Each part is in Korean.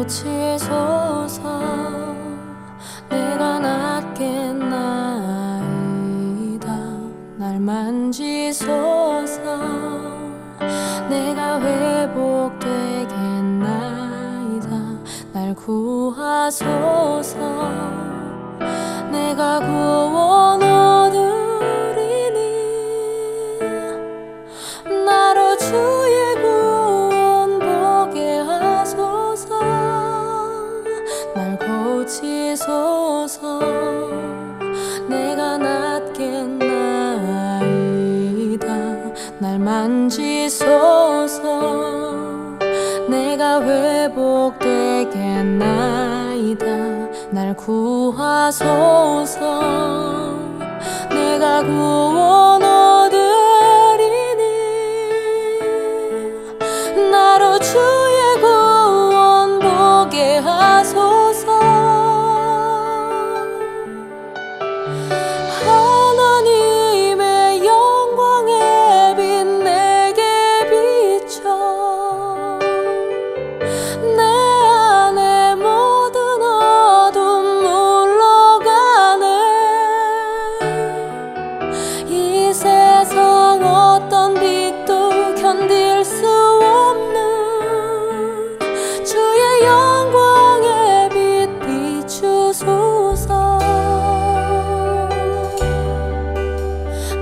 고치소서. 내가 낫겠나이다. 날 만지소서. 내가 회복되겠나이다. 날 구하소서. 내가 구원 얻으리니 나로 주의 구원 보게 하소서. 날 고치소서. 내가 낫겠나이다. 날 만지소서. 내가 회복되겠나이다. 날 구하소서. 내가 구원 얻으리니 나로 주의 구원 보게 하소서. 하나님의 영광의 빛 내게 비춰 내 안에 모든 어둠 물러가네. 이 세상 어떤 빛도 견딜 수 없는 주의 영광의 빛 비추소서.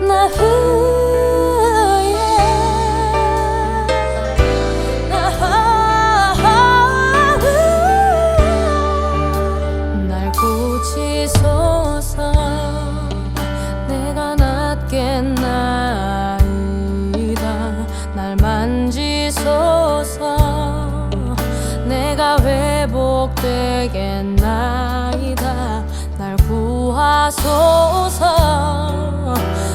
나 날 고치소서. 내가 낫겠나이다. 날 만지소서. 내가 회복되겠나이다. 날 구하소서.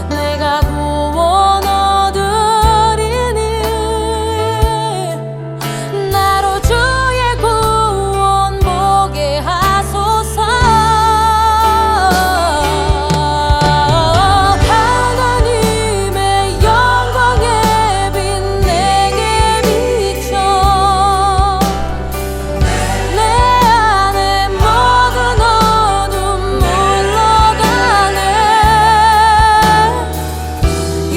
내가 구원 얻으리니 나로 주의 구원 보게 하소서. 하나님의 영광의 빛 내게 비춰 내 안에 모든 어둠 물러가네. 이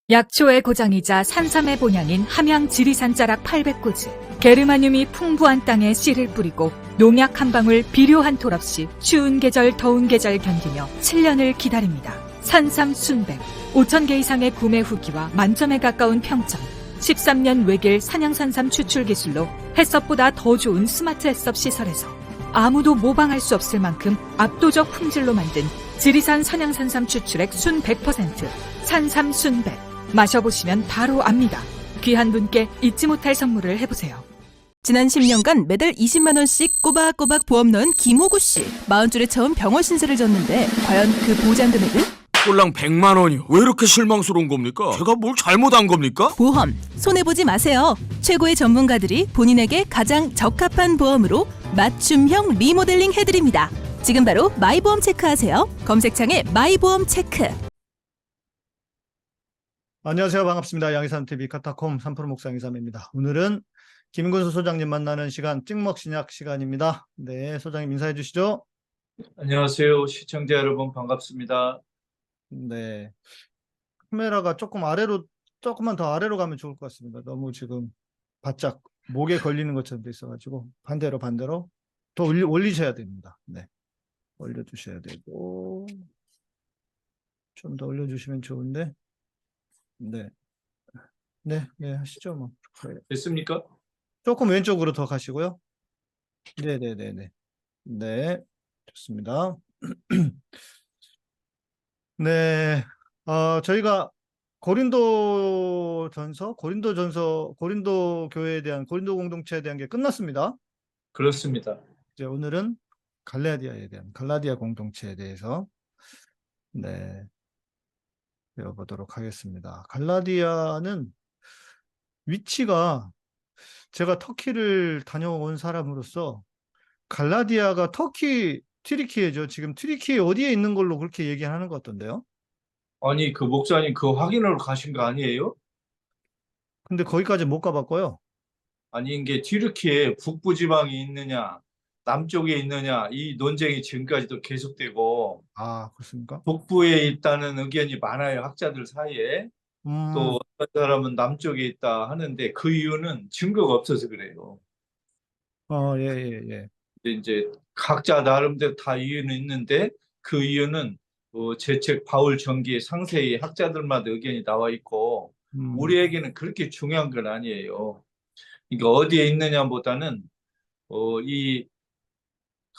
약초의 고장이자 산삼의 본향인 함양 지리산 자락 800고지. 게르마늄이 풍부한 땅에 씨를 뿌리고 농약 한 방울 비료 한 톨 없이 추운 계절 더운 계절 견디며 7년을 기다립니다. 산삼 순백 5,000개 이상의 구매 후기와 만점에 가까운 평점. 13년 외길 산양산삼 추출 기술로 햇섭보다 더 좋은 스마트 햇섭 시설에서 아무도 모방할 수 없을 만큼 압도적 품질로 만든 지리산 산양산삼 추출액 순 100%. 산삼 순백 마셔보시면 바로 압니다. 귀한 분께 잊지 못할 선물을 해보세요. 지난 10년간 매달 20만 원씩 꼬박꼬박 보험 넣은 김호구 씨. 40줄에 처음 병원 신세를 졌는데 과연 그 보장 금액은? 꼴랑 100만 원이요. 왜 이렇게 실망스러운 겁니까? 제가 뭘 잘못한 겁니까? 보험 손해보지 마세요. 최고의 전문가들이 본인에게 가장 적합한 보험으로 맞춤형 리모델링 해드립니다. 지금 바로 마이보험 체크하세요. 검색창에 마이보험 체크. 안녕하세요. 반갑습니다. 양희삼TV 카타콤 3프로 목사 양희삼입니다. 오늘은 김근수 소장님 만나는 시간, 찍먹신약 시간입니다. 네, 소장님 인사해 주시죠. 안녕하세요. 시청자 여러분 반갑습니다. 네, 카메라가 조금만 더 아래로 가면 좋을 것 같습니다. 너무 지금 바짝 목에 걸리는 것처럼 돼 있어가지고 반대로 더 올리셔야 됩니다. 네, 올려주셔야 되고 좀 더 올려주시면 좋은데. 네, 하시죠 뭐. 됐습니까? 조금 왼쪽으로 더 가시고요. 네, 좋습니다. 네, 저희가 고린도 교회에 대한, 고린도 공동체에 대한 게 끝났습니다. 그렇습니다. 이제 오늘은 갈라디아 공동체에 대해서, 네, 배워보도록 하겠습니다. 갈라디아는 위치가, 제가 터키를 다녀온 사람으로서 갈라디아가 튀르키예죠. 지금 튀르키예 어디에 있는 걸로 그렇게 얘기하는 것 같던데요. 아니 그 목사님 그 확인하러 가신 거 아니에요? 근데 거기까지 못 가봤고요. 아니 이게 튀르키예 북부 지방이 있느냐 남쪽에 있느냐 이 논쟁이 지금까지도 계속되고 아, 그렇습니까? 북부에 있다는 의견이 많아요. 학자들 사이에. 또 어떤 사람은 남쪽에 있다 하는데 그 이유는 증거가 없어서 그래요. 예. 근데 이제 각자 나름대로 다 이유는 있는데 그 이유는 제 책 바울 전기에 상세히 학자들마다 의견이 나와 있고 우리에게는 그렇게 중요한 건 아니에요. 그러니까 어디에 있느냐보다는 이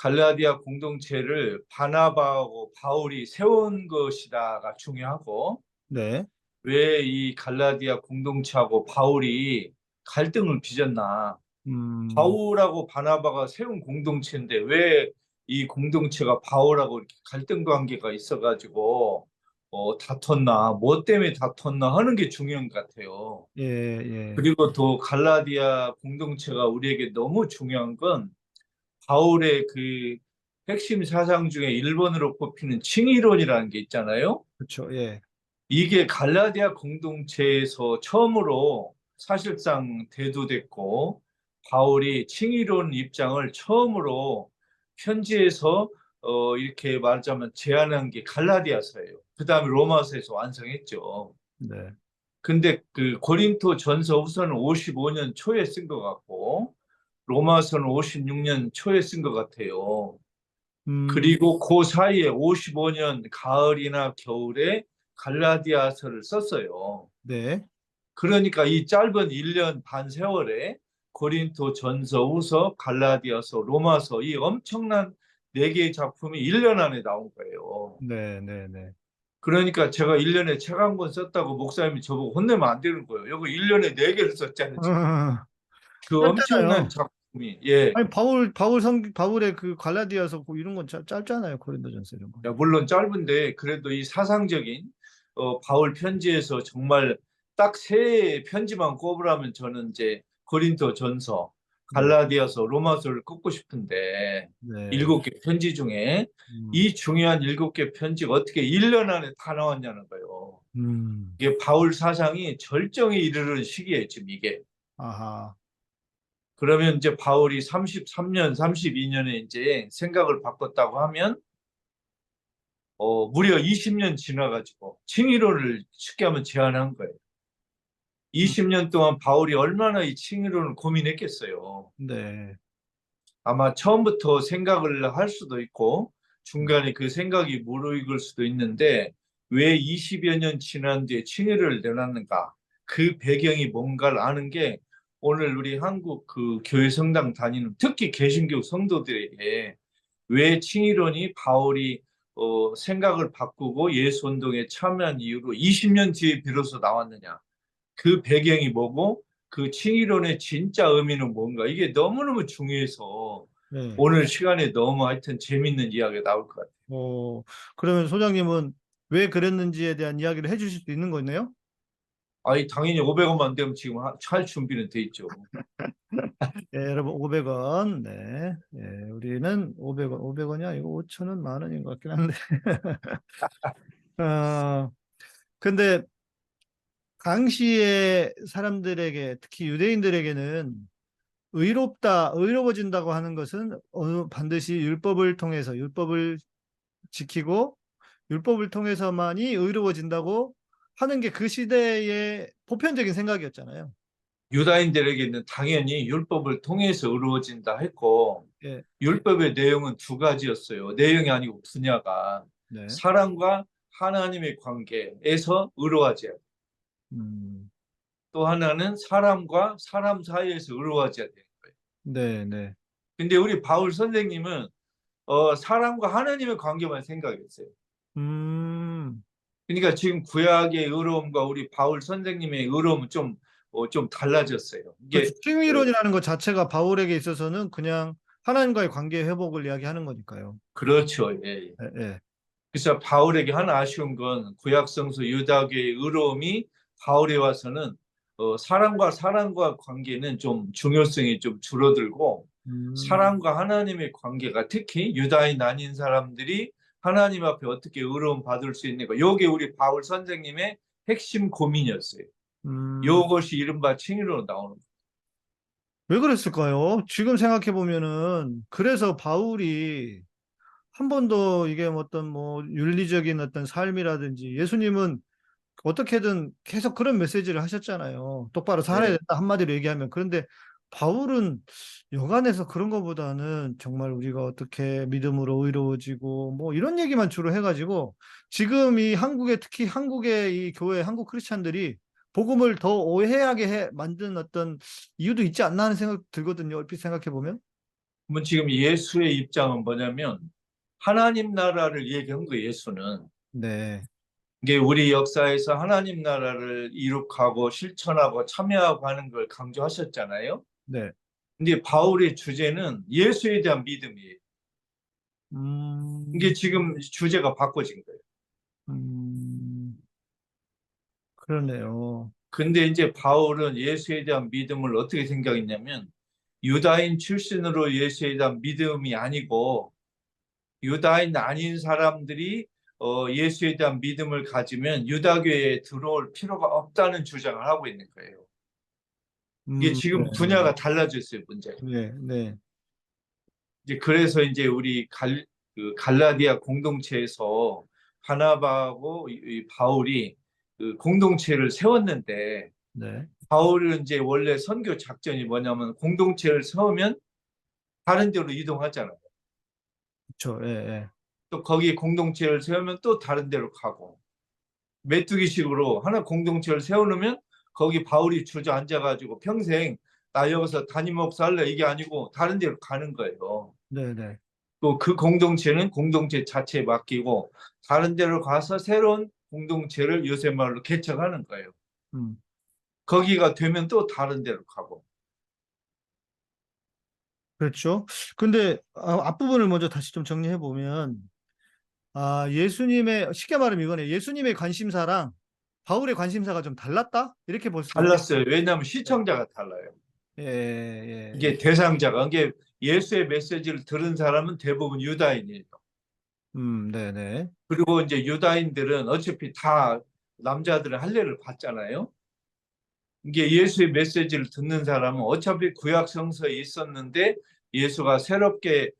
갈라디아 공동체를 바나바하고 바울이 세운 것이다가 중요하고 네. 왜 이 갈라디아 공동체하고 바울이 갈등을 빚었나. 바울하고 바나바가 세운 공동체인데 왜 이 공동체가 바울하고 이렇게 갈등 관계가 있어가지고 다퉜나, 뭐 때문에 다퉜나 하는 게 중요한 것 같아요. 예. 그리고 또 갈라디아 공동체가 우리에게 너무 중요한 건 바울의 그 핵심 사상 중에 1번으로 꼽히는 칭의론이라는 게 있잖아요. 그렇죠. 예. 이게 갈라디아 공동체에서 처음으로 사실상 대두됐고 바울이 칭의론 입장을 처음으로 편지에서 이렇게 말하자면 제안한 게 갈라디아서예요. 그 다음에 로마서에서 완성했죠. 네. 근데 그 고린토 전서 후서는 55년 초에 쓴 것 같고 로마서는 56년 초에 쓴 것 같아요. 그리고 그 사이에 55년 가을이나 겨울에 갈라디아서를 썼어요. 네. 그러니까 이 짧은 1년 반 세월에 고린토 전서, 후서, 갈라디아서, 로마서 이 엄청난 4개의 작품이 1년 안에 나온 거예요. 네. 그러니까 제가 1년에 책 한 권 썼다고 목사님이 저보고 혼내면 안 되는 거예요. 여기 1년에 4개를 썼잖아요. 그 엄청난 작품이. 예. 아니 바울의 그 갈라디아서 이런 건 짧잖아요. 고린도전서 이런 거. 물론 짧은데 그래도 이 사상적인 바울 편지에서 정말 딱 3편지만 꼽으라면 저는 이제 고린도 전서, 갈라디아서, 로마서를 꼽고 싶은데 네. 7개 편지 중에 이 중요한 7개 편지가 어떻게 1년 안에 다 나왔냐는 거예요. 이게 바울 사상이 절정에 이르는 시기예요, 지금 이게. 아하. 그러면 이제 바울이 33년, 32년에 이제 생각을 바꿨다고 하면 무려 20년 지나가지고 칭의론을 쉽게 하면 제안한 거예요. 20년 동안 바울이 얼마나 이 칭의론을 고민했겠어요. 네. 아마 처음부터 생각을 할 수도 있고 중간에 그 생각이 무르익을 수도 있는데 왜 20여 년 지난 뒤에 칭의를 내놨는가? 그 배경이 뭔가를 아는 게 오늘 우리 한국 그 교회 성당 다니는 특히 개신교 성도들에게 왜 칭의론이 바울이 생각을 바꾸고 예수 운동에 참여한 이후로 20년 뒤에 비로소 나왔느냐? 그 배경이 뭐고 그 칭의론의 진짜 의미는 뭔가 이게 너무너무 중요해서 네. 오늘 시간에 너무 하여튼 재밌는 이야기가 나올 것 같아요. 그러면 소장님은 왜 그랬는지에 대한 이야기를 해주실 수 있는 거네요? 아니 당연히 500원만 되면 지금 할 준비는 돼 있죠. 예, 여러분 500원. 네. 예, 우리는 500원, 500원이 아니고 5,000원, 만 원인 것 같긴 한데. 근데 당시의 사람들에게, 특히 유대인들에게는 의로워진다고 하는 것은 반드시 율법을 통해서, 율법을 지키고 율법을 통해서만이 의로워진다고 하는 게 그 시대의 보편적인 생각이었잖아요. 유다인들에게는 당연히 율법을 통해서 의로워진다 했고 예. 율법의 내용은 두 가지였어요. 내용이 아니고 분야가 네. 사람과 하나님의 관계에서 의로워져야 돼요. 또 하나는 사람과 사람 사이에서 의로워져야 되는 거예요. 네, 네. 근데 우리 바울 선생님은 사람과 하나님의 관계만 생각했어요. 그러니까 지금 구약의 의로움과 우리 바울 선생님의 의로움은 좀 달라졌어요. 이게 칭의론이라는 것 자체가 바울에게 있어서는 그냥 하나님과의 관계 회복을 이야기하는 거니까요. 그렇죠. 예, 예. 예, 예. 그래서 바울에게 하나 아쉬운 건 구약 성서 유다교의 의로움이 바울에 와서는 사람과 관계는 좀 중요성이 좀 줄어들고 사람과 하나님의 관계가 특히 유다인 아닌 사람들이 하나님 앞에 어떻게 의로움 받을 수 있는가. 이게 우리 바울 선생님의 핵심 고민이었어요. 이것이 이른바 칭의로 나오는 거예요. 왜 그랬을까요? 지금 생각해 보면은 그래서 바울이 한 번도 이게 어떤 윤리적인 어떤 삶이라든지 예수님은 어떻게든 계속 그런 메시지를 하셨잖아요. 똑바로 살아야 네. 된다 한마디로 얘기하면. 그런데 바울은 여간에서 그런 것보다는 정말 우리가 어떻게 믿음으로 의로워지고 이런 얘기만 주로 해가지고 지금 이 특히 한국의 이 교회, 한국 크리스찬들이 복음을 더 오해하게 만든 어떤 이유도 있지 않나 하는 생각 들거든요. 얼핏 생각해 보면. 그러면 지금 예수의 입장은 뭐냐면 하나님 나라를 얘기한 거예요. 예수는. 네. 이게 우리 역사에서 하나님 나라를 이룩하고 실천하고 참여하고 하는 걸 강조하셨잖아요. 네. 근데 바울의 주제는 예수에 대한 믿음이에요. 이게 지금 주제가 바꿔진 거예요. 그러네요. 근데 이제 바울은 예수에 대한 믿음을 어떻게 생각했냐면 유다인 출신으로 예수에 대한 믿음이 아니고 유다인 아닌 사람들이 예수에 대한 믿음을 가지면 유다교에 들어올 필요가 없다는 주장을 하고 있는 거예요. 이게 지금 네. 분야가 달라졌어요, 문제가. 네, 네. 이제 그래서 이제 우리 갈라디아 공동체에서 바나바하고 이 바울이 그 공동체를 세웠는데 네. 바울은 이제 원래 선교 작전이 뭐냐면 공동체를 세우면 다른 데로 이동하잖아요. 그렇죠. 예, 예. 또 거기 공동체를 세우면 또 다른 데로 가고 메뚜기식으로 하나 공동체를 세워놓으면 거기 바울이 주저앉아가지고 평생 나 여기서 담임 목사 할래 이게 아니고 다른 데로 가는 거예요. 네, 네. 또 그 공동체는 공동체 자체에 맡기고 다른 데로 가서 새로운 공동체를 요새 말로 개척하는 거예요. 거기가 되면 또 다른 데로 가고. 그렇죠. 근데 앞부분을 먼저 다시 좀 정리해 보면 예수님의 쉽게 말하면 이거네. 예수님의 관심사랑 바울의 관심사가 좀 달랐다? 이렇게 볼 수 있겠죠. 달랐어요. 왜냐하면 시청자가 달라요. 예, 예, 이게 대상자가 이게 예수의 메시지를 들은 사람은 대부분 유다인이에요. 네, 네. 그리고 이제 유다인들은 어차피 다 남자들은 할례를 받잖아요. 이게 예수의 메시지를 듣는 사람은 어차피 구약 성서에 있었는데 예수가 새롭게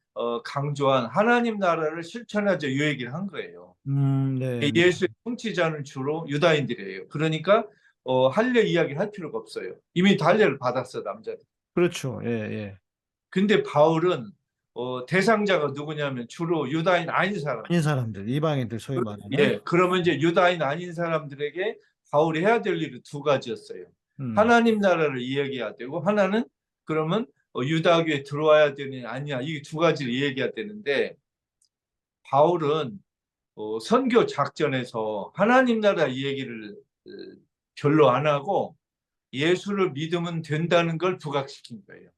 강조한 하나님 나라를 실천하자 이 얘기를 한 거예요. 네, 네. 예수의 통치자는 주로 유다인들이에요. 그러니까 할례 이야기 할 필요가 없어요. 이미 할례를 받았어 남자들. 그렇죠. 예, 예. 근데 바울은 대상자가 누구냐면 주로 유다인 아닌 사람. 아닌 사람들, 이방인들 소위 말하는. 예, 그러면 이제 유다인 아닌 사람들에게 바울이 해야 될 일은 두 가지였어요. 하나님 나라를 이야기해야 되고 하나는 그러면 유다교에 들어와야 되느냐 아니냐 이 두 가지를 이야기해야 되는데 바울은 선교 작전에서 하나님 나라 이 얘기를 별로 안 하고 예수를 믿으면 된다는 걸 부각시킨 거예요.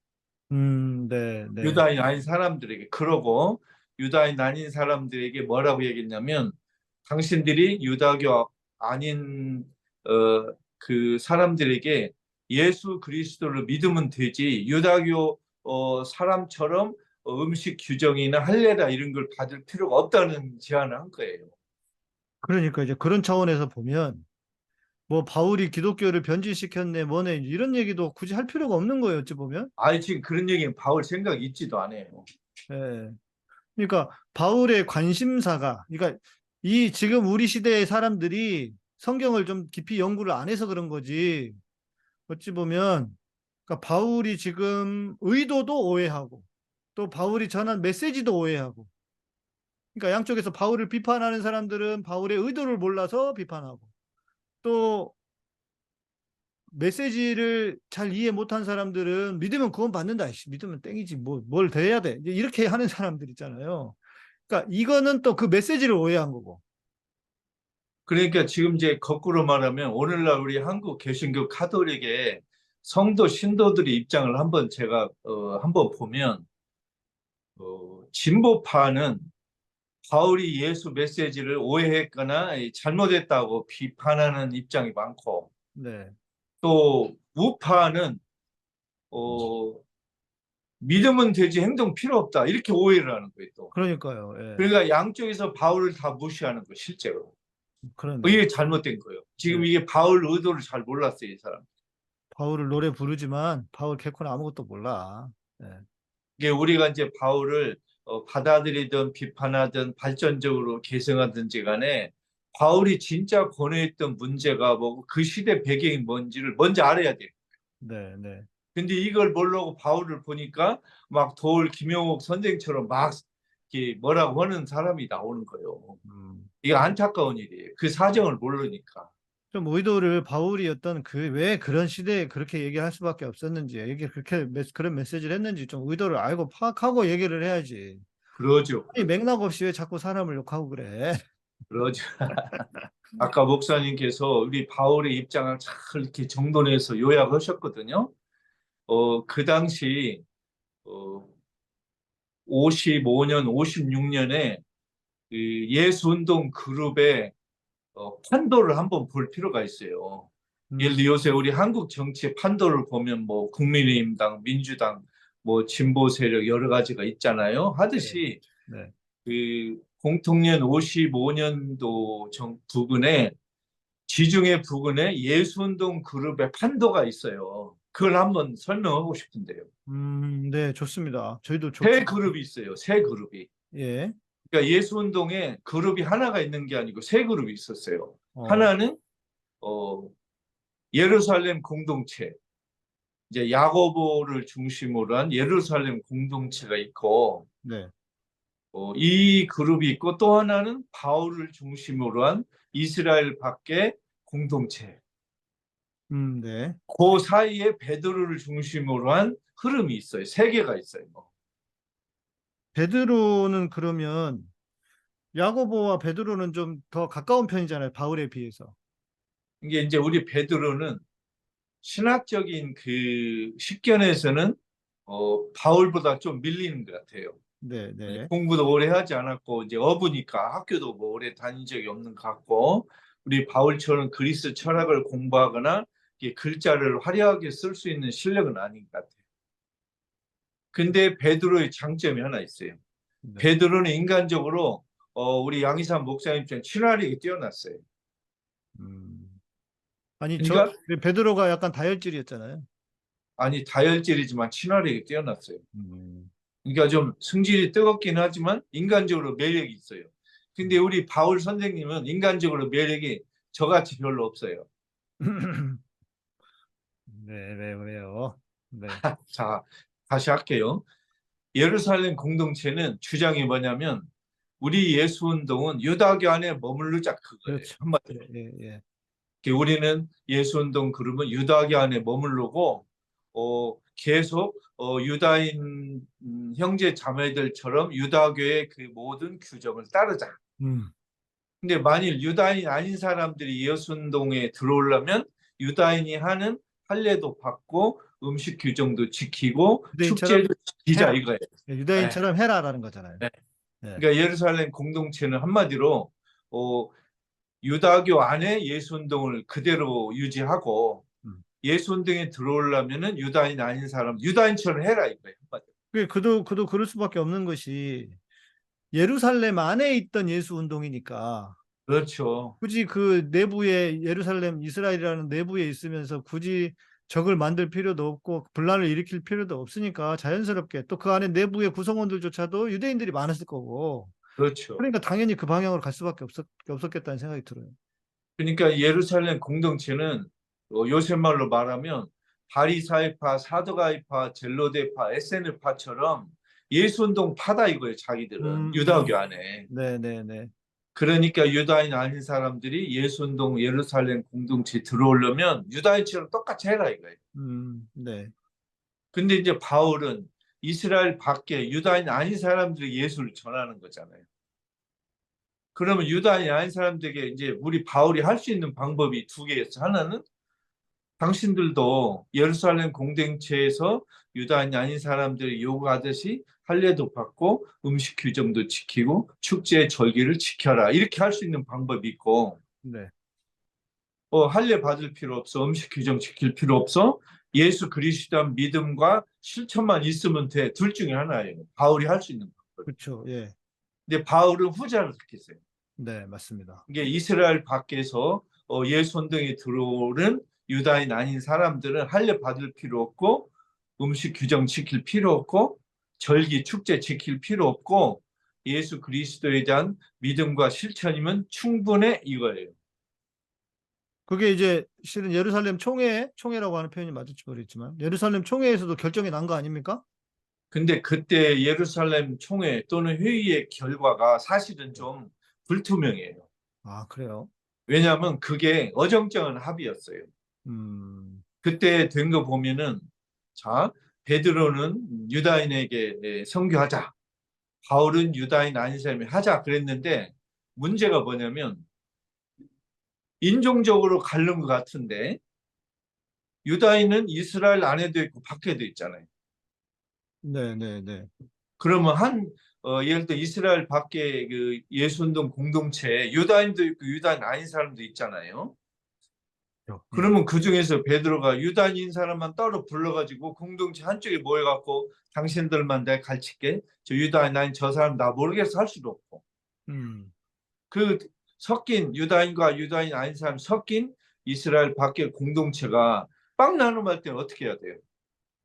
네, 네. 유다인 아닌 사람들에게. 그러고 유다인 아닌 사람들에게 뭐라고 얘기했냐면 당신들이 유다교 아닌 그 사람들에게 예수 그리스도를 믿으면 되지 유다교 사람처럼 음식 규정이나 할례나 이런 걸 받을 필요가 없다는 제안을 한 거예요. 그러니까 이제 그런 차원에서 보면 뭐 바울이 기독교를 변질시켰네 뭐네 이런 얘기도 굳이 할 필요가 없는 거예요. 어찌 보면. 아니 지금 그런 얘기는 바울 생각 있지도 않아요. 예. 그러니까 바울의 관심사가 그러니까 이 지금 우리 시대의 사람들이 성경을 좀 깊이 연구를 안 해서 그런 거지. 어찌 보면 그러니까 바울이 지금 의도도 오해하고 또 바울이 전한 메시지도 오해하고 그러니까 양쪽에서 바울을 비판하는 사람들은 바울의 의도를 몰라서 비판하고 또 메시지를 잘 이해 못한 사람들은 믿으면 구원 받는다. 믿으면 땡이지. 뭘 더 해야 돼. 이렇게 하는 사람들 있잖아요. 그러니까 이거는 또 그 메시지를 오해한 거고. 그러니까 지금 이제 거꾸로 말하면 오늘날 우리 한국 개신교 카톨릭의 성도 신도들의 입장을 한번 제가 한번 보면 진보파는 바울이 예수 메시지를 오해했거나 잘못했다고 비판하는 입장이 많고 네. 또 우파는 믿으면 되지 행동 필요 없다 이렇게 오해를 하는 거예요. 또 그러니까요. 예. 그러니까 양쪽에서 바울을 다 무시하는 거예요. 실제로 그러네. 이게 잘못된 거예요. 지금 네. 이게 바울 의도를 잘 몰랐어요. 이 사람. 바울을 노래 부르지만 바울 개코는 아무것도 몰라. 예. 이게 우리가 이제 바울을 받아들이든 비판하든 발전적으로 계승하든지 간에 바울이 진짜 권유했던 문제가 뭐고 그 시대 배경이 뭔지를 먼저 알아야 돼요. 네, 네. 근데 이걸 모르고 바울을 보니까 막 도울 김용옥 선생처럼 막 이렇게 뭐라고 하는 사람이 나오는 거예요. 이게 안타까운 일이에요. 그 사정을 모르니까. 좀 의도를 바울이 어떤 왜 그런 시대에 그렇게 얘기할 수밖에 없었는지, 그렇게 그런 메시지를 했는지 좀 의도를 알고 파악하고 얘기를 해야지. 그러죠. 아니, 맥락 없이 왜 자꾸 사람을 욕하고 그래. 그러죠. 아까 목사님께서 우리 바울의 입장을 잘 이렇게 정돈해서 요약하셨거든요. 그 당시 55년, 56년에 그 예수운동 그룹의 판도를 한번 볼 필요가 있어요. 예를 들어 요새 우리 한국 정치의 판도를 보면 뭐 국민의힘당, 민주당, 뭐 진보 세력 여러 가지가 있잖아요. 하듯이 네. 그 공통년 55년도 부근에 지중해 부근에 예수운동 그룹의 판도가 있어요. 그걸 한번 설명하고 싶은데요. 네, 좋습니다. 저희도 세 그룹이 있어요. 세 그룹이. 예. 그러니까 예수운동에 그룹이 하나가 있는 게 아니고 세 그룹이 있었어요. 하나는 예루살렘 공동체, 이제 야고보를 중심으로 한 예루살렘 공동체가 있고, 네. 이 그룹이 있고 또 하나는 바울을 중심으로 한 이스라엘 밖의 공동체. 네. 그 사이에 베드로를 중심으로 한 흐름이 있어요. 세 개가 있어요. 베드로는 그러면 야고보와 베드로는 좀 더 가까운 편이잖아요. 바울에 비해서. 이게 이제 우리 베드로는 신학적인 그 식견에서는 바울보다 좀 밀리는 것 같아요. 네, 네. 공부도 오래 하지 않았고 이제 어부니까 학교도 뭐 오래 다닌 적이 없는 것 같고 우리 바울처럼 그리스 철학을 공부하거나 글자를 화려하게 쓸 수 있는 실력은 아닌 것 같아요. 근데 베드로의 장점이 하나 있어요. 네. 베드로는 인간적으로 우리 양희삼 목사님처럼 친화력이 뛰어났어요. 아니, 그러니까 베드로가 약간 다혈질이었잖아요. 아니 다혈질이지만 친화력이 뛰어났어요. 그러니까 좀 성질이 뜨겁긴 하지만 인간적으로 매력이 있어요. 근데 우리 바울 선생님은 인간적으로 매력이 저같이 별로 없어요. 네, 왜요? 네. 자, 다시 할게요. 예루살렘 공동체는 주장이 뭐냐면 우리 예수 운동은 유다교 안에 머무르자 그거예요. 그렇죠. 한마디로. 예. 우리는 예수 운동 그러면 유다교 안에 머무르고 계속 유다인 형제 자매들처럼 유다교의 그 모든 규정을 따르자. 음. 근데 만일 유다인이 아닌 사람들이 예수 운동에 들어오려면 유다인이 하는 할례도 받고 음식 규정도 지키고 유대인처럼 축제도 지키자 해라. 이거예요. 유대인처럼 해라라는 거잖아요. 네. 네. 그러니까 예루살렘 공동체는 한마디로 유다교 안에 예수 운동을 그대로 유지하고 음. 예수 운동에 들어오려면은 유다인 아닌 사람 유다인처럼 해라 이거예요. 한마디로. 그도 그럴 수밖에 없는 것이 예루살렘 안에 있던 예수 운동이니까 그렇죠. 굳이 그 내부에 예루살렘 이스라엘이라는 내부에 있으면서 굳이 적을 만들 필요도 없고 분란을 일으킬 필요도 없으니까 자연스럽게 또 그 안에 내부의 구성원들조차도 유대인들이 많았을 거고 그렇죠. 그러니까 당연히 그 방향으로 갈 수밖에 없었겠다는 생각이 들어요. 그러니까 예루살렘 공동체는 요새 말로 말하면 바리사이파, 사두가이파, 젤로데파, 에세느파처럼 예수운동 파다 이거예요. 자기들은 유다교 안에. 네네네. 그러니까 유다인 아닌 사람들이 예수운동 예루살렘 공동체에 들어오려면 유다인처럼 똑같이 해라 이거예요. 네. 근데 이제 바울은 이스라엘 밖에 유다인 아닌 사람들이 예수를 전하는 거잖아요. 그러면 유다인이 아닌 사람들에게 이제 우리 바울이 할 수 있는 방법이 두 개였어요. 하나는 당신들도 예루살렘 공동체에서 유다인이 아닌 사람들이 요구하듯이 할례도 받고 음식 규정도 지키고 축제 절기를 지켜라. 이렇게 할 수 있는 방법이 있고 네. 할례 받을 필요 없어. 음식 규정 지킬 필요 없어. 예수 그리스도 믿음과 실천만 있으면 돼. 둘 중에 하나예요. 바울이 할 수 있는 방법. 그렇죠. 예. 근데 바울은 후자를 택했어요. 네, 맞습니다. 이게 이스라엘 밖에서 예수 운동에 들어오는 유다인 아닌 사람들은 할례 받을 필요 없고 음식 규정 지킬 필요 없고 절기 축제 지킬 필요 없고 예수 그리스도에 대한 믿음과 실천이면 충분해 이거예요. 그게 이제 실은 예루살렘 총회라고 하는 표현이 맞을지 모르겠지만 예루살렘 총회에서도 결정이 난 거 아닙니까? 근데 그때 예루살렘 총회 또는 회의의 결과가 사실은 좀 불투명해요. 아, 그래요? 왜냐하면 그게 어정쩡한 합의였어요. 그때 된 거 보면은 자 베드로는 유다인에게 선교하자. 바울은 유다인 아닌 사람이 하자 그랬는데 문제가 뭐냐면 인종적으로 갈른 것 같은데 유다인은 이스라엘 안에도 있고 밖에도 있잖아요. 네. 그러면 예를 들어 이스라엘 밖에 그 예수운동 공동체에 유다인도 있고 유다인 아닌 사람도 있잖아요. 그러면 그 중에서 베드로가 유다인인 사람만 따로 불러가지고 공동체 한쪽에 모여갖고 당신들만 내가 가르칠게. 저 유다인 아닌 저 사람 나 모르겠어 할 수도 없고. 그 섞인 유다인과 유다인 아닌 사람 섞인 이스라엘 밖의 공동체가 빵 나눔할 때는 어떻게 해야 돼요?